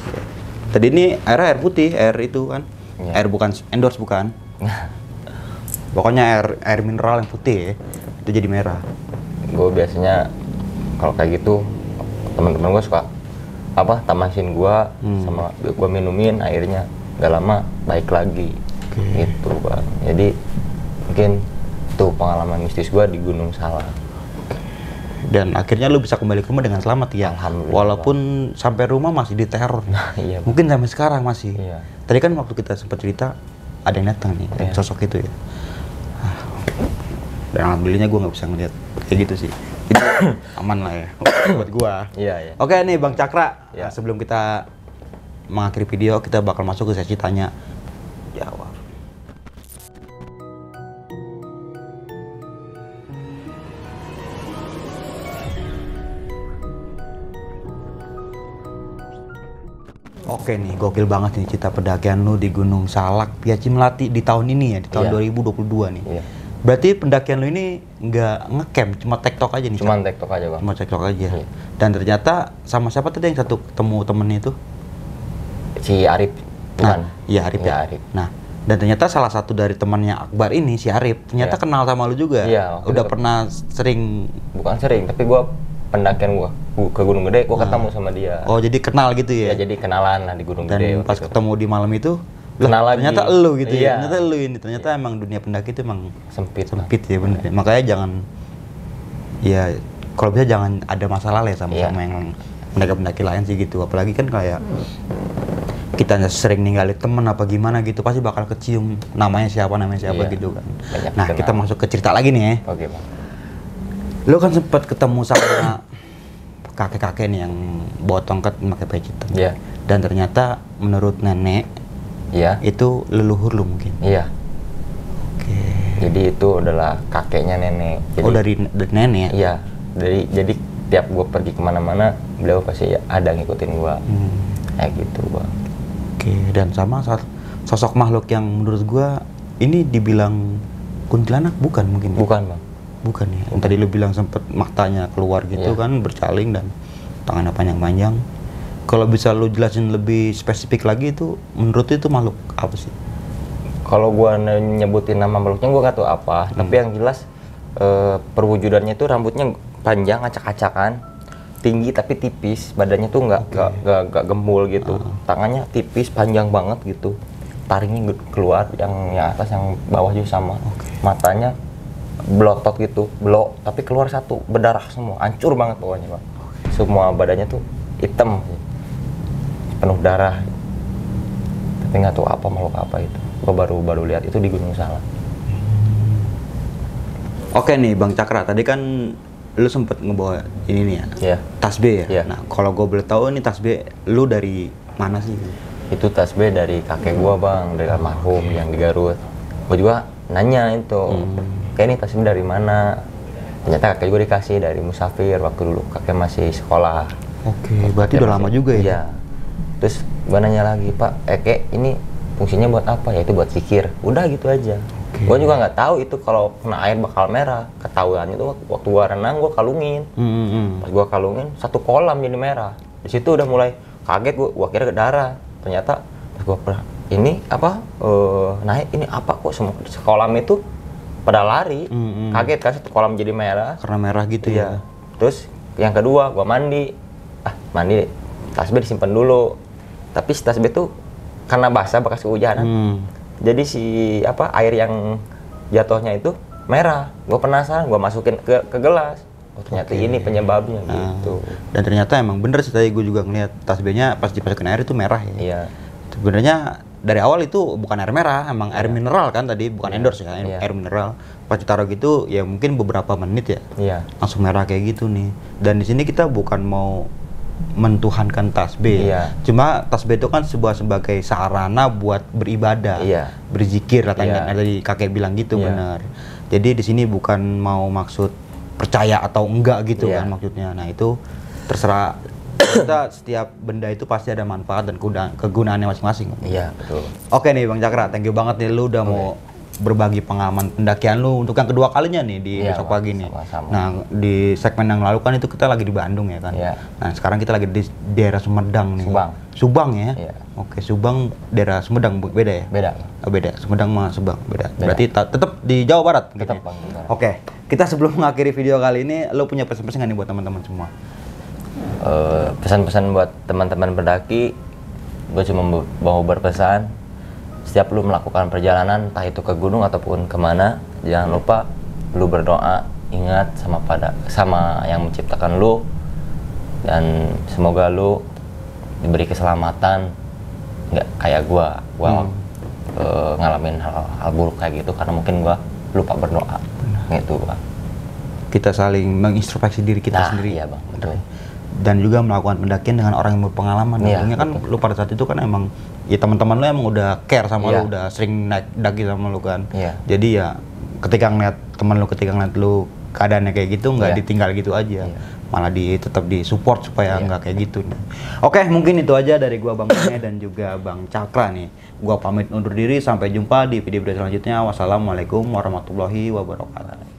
Tadi ini air putih, air itu kan. Ya. Air bukan endorse bukan. Pokoknya air mineral yang putih ya. Itu jadi merah. Gue biasanya kalau kayak gitu teman-teman gue suka apa tamasin gue sama gue minumin airnya, nggak lama baik lagi. Gitu bang. Jadi mungkin tuh pengalaman mistis gue di Gunung Salak. Dan akhirnya lu bisa kembali ke rumah dengan selamat ya. Alhamdulillah. Walaupun sampai rumah masih diteror. Iya, mungkin sampai sekarang masih. Iya. Tadi kan waktu kita sempat cerita ada yang datang nih, yang sosok itu ya. Dan alhamdulillahnya gue nggak bisa ngeliat kayak gitu sih. Jadi aman lah ya buat gue. Iya. Oke nih Bang Cakra, Iya. sebelum kita mengakhiri video, kita bakal masuk ke sesi tanya jawab. Oke nih, gokil banget nih cerita pendakian lu di Gunung Salak, Piaci Melati di tahun ini ya, di tahun 2022 nih. Iya. Berarti pendakian lu ini nggak ngecamp, cuma tektok aja nih? Cuman tektok aja bang. Cuma tektok aja. Iya. Dan ternyata sama siapa tadi yang satu ketemu temennya itu? Si Arif, bukan? Nah, iya Arif ya. ya. Arif. Nah, dan ternyata salah satu dari temannya Akbar ini, si Arif, ternyata Iya. kenal sama lu juga. Iya, Udah itu. pernah sering. Bukan sering, tapi gue pendakian gue ke Gunung Gede, gue ketemu sama dia. Oh, jadi kenal gitu Ya ya? jadi kenalan lah di Gunung Dan Gede. pas gitu. ketemu di malam itu, Kenal lagi. ternyata elu gitu Iya. ya. Ternyata elu ini. Ternyata emang dunia pendaki itu emang Sempit. sempit ya bener. Makanya jangan, ya kalau bisa jangan ada masalah lah ya sama Iya. yang pendaki-pendaki lain sih gitu. Apalagi kan kayak kita sering ninggalin temen apa gimana gitu, pasti bakal kecium namanya siapa Iya. gitu kan. Banyak Nah kenal. kita masuk ke cerita lagi nih ya. Oke bang. Lo kan sempat ketemu sama kakek-kakek nih yang bawa tongkat pakai peci hitam. Iya. Dan ternyata menurut nenek Iya. Itu leluhur lu mungkin. Iya. Oke. Jadi itu adalah kakeknya nenek. Jadi, Oh dari nenek ya? Iya. Jadi tiap gue pergi kemana-mana, beliau pasti ada ngikutin gue. Kayak gitu bang. Oke. Dan sama sosok makhluk yang menurut gua ini dibilang kuntilanak bukan mungkin? Ya? Bukan bang. Bukan ya. Yang tadi lu bilang sempet matanya keluar gitu Iya. kan, bercaling dan tangannya panjang-panjang. Kalau bisa lu jelasin lebih spesifik lagi itu menurut itu makhluk apa sih? Kalau gua nyebutin nama makhluknya gua nggak tahu apa, tapi yang jelas perwujudannya itu rambutnya panjang, acak-acakan, tinggi tapi tipis, badannya tuh nggak gembul gitu, tangannya tipis, panjang banget gitu, taringnya keluar, yang atas, yang bawah juga sama, matanya belotot gitu, belok, tapi keluar satu, berdarah semua, hancur banget pokoknya bang, semua badannya tuh hitam, penuh darah, tapi nggak tahu apa makhluk apa itu. Gua baru lihat itu di Gunung Salak. Oke nih Bang Cakra, tadi kan lu sempet ngebawa ini nih ya, Iya. tasbih ya? Iya. Nah kalau gue boleh tahu ini tasbih lu dari mana sih? Itu tasbih dari kakek gua bang, dari almarhum yang di Garut. Gua juga nanya itu, kayak ini tasbih dari mana? Ternyata kakek juga dikasih dari musafir waktu dulu kakek masih sekolah. Oke, berarti udah lama juga ya? Iya. Terus gua nanya lagi, Pak, Kek, ini fungsinya buat apa? Ya itu buat zikir. Udah gitu aja. Gua juga nggak tahu itu kalau kena air bakal merah. Ketahuan itu waktu gua renang gua kalungin. Pas gua kalungin satu kolam jadi merah. Di situ udah mulai kaget gua kira ke darah. Ternyata pas gua ini apa naik ini apa kok semua sekolam itu pada lari. Kaget kan satu kolam jadi merah. Karena merah gitu ya? Terus yang kedua gua mandi. Mandi tasbih disimpan dulu. Tapi si tasbih tuh karena basah bekas kehujanan. Jadi si air yang jatuhnya itu merah. Gue penasaran, gue masukin ke gelas. Oh ternyata ini penyebabnya gitu. Dan ternyata emang bener sih, tadi gue juga ngeliat tasbihnya pas dimasukin air itu merah ya. Iya. Sebenarnya dari awal itu bukan air merah, emang air mineral kan tadi, bukan endorse ya, air mineral. Pas ditaruh gitu ya mungkin beberapa menit ya. Iya. Langsung merah kayak gitu nih. Dan di sini kita bukan mau mentuhankan tasbih. Iya. Cuma tasbih itu kan sebagai sarana buat beribadah, Iya. berzikir katanya. Iya. Tadi kakek bilang gitu, Iya. benar. Jadi di sini bukan mau maksud percaya atau enggak gitu Iya. kan maksudnya. Nah itu terserah kita, setiap benda itu pasti ada manfaat dan kegunaannya masing-masing. Iya betul. Oke nih Bang Cakra, thank you banget nih lu udah mau berbagi pengalaman pendakian lu untuk yang kedua kalinya nih di Iya, besok pagi nih. sama-sama. Nah di segmen yang lalu kan itu kita lagi di Bandung ya kan. Iya. Nah sekarang kita lagi di daerah Sumedang nih. Subang. Subang ya. Iya. Oke, Subang daerah Sumedang beda ya? Beda. Oh, beda. Sumedang sama Subang beda. Berarti tetap di Jawa Barat. Tetap, mungkin ya? Bang, di Barat. Oke, kita sebelum mengakhiri video kali ini, lu punya pesan-pesan nggak nih buat teman-teman semua? Pesan-pesan buat teman-teman pendaki, gue cuma mau berpesan, setiap lu melakukan perjalanan, entah itu ke gunung ataupun kemana, jangan lupa lu berdoa, ingat sama yang menciptakan lu, dan semoga lu diberi keselamatan, nggak kayak gua ngalamin hal buruk kayak gitu karena mungkin gua lupa berdoa, gitu bang. Kita saling mengintrospeksi diri kita sendiri. Iya bang, betul. Dan juga melakukan pendakian dengan orang yang berpengalaman. Iya, Untungnya kan lu pada saat itu kan emang ya teman-teman lu emang udah care sama Iya. lu, udah sering naik daki sama lu kan. Iya. Jadi ya ketika ngeliat teman lu, ketika ngeliat lu keadaannya kayak gitu, nggak Iya. ditinggal gitu aja. Iya. Malah tetap disupport supaya Iya. nggak kayak gitu nih. Oke, mungkin itu aja dari gua Bang Bene dan juga Bang Cakra nih. Gua pamit undur diri, sampai jumpa di video selanjutnya. Wassalamualaikum warahmatullahi wabarakatuh.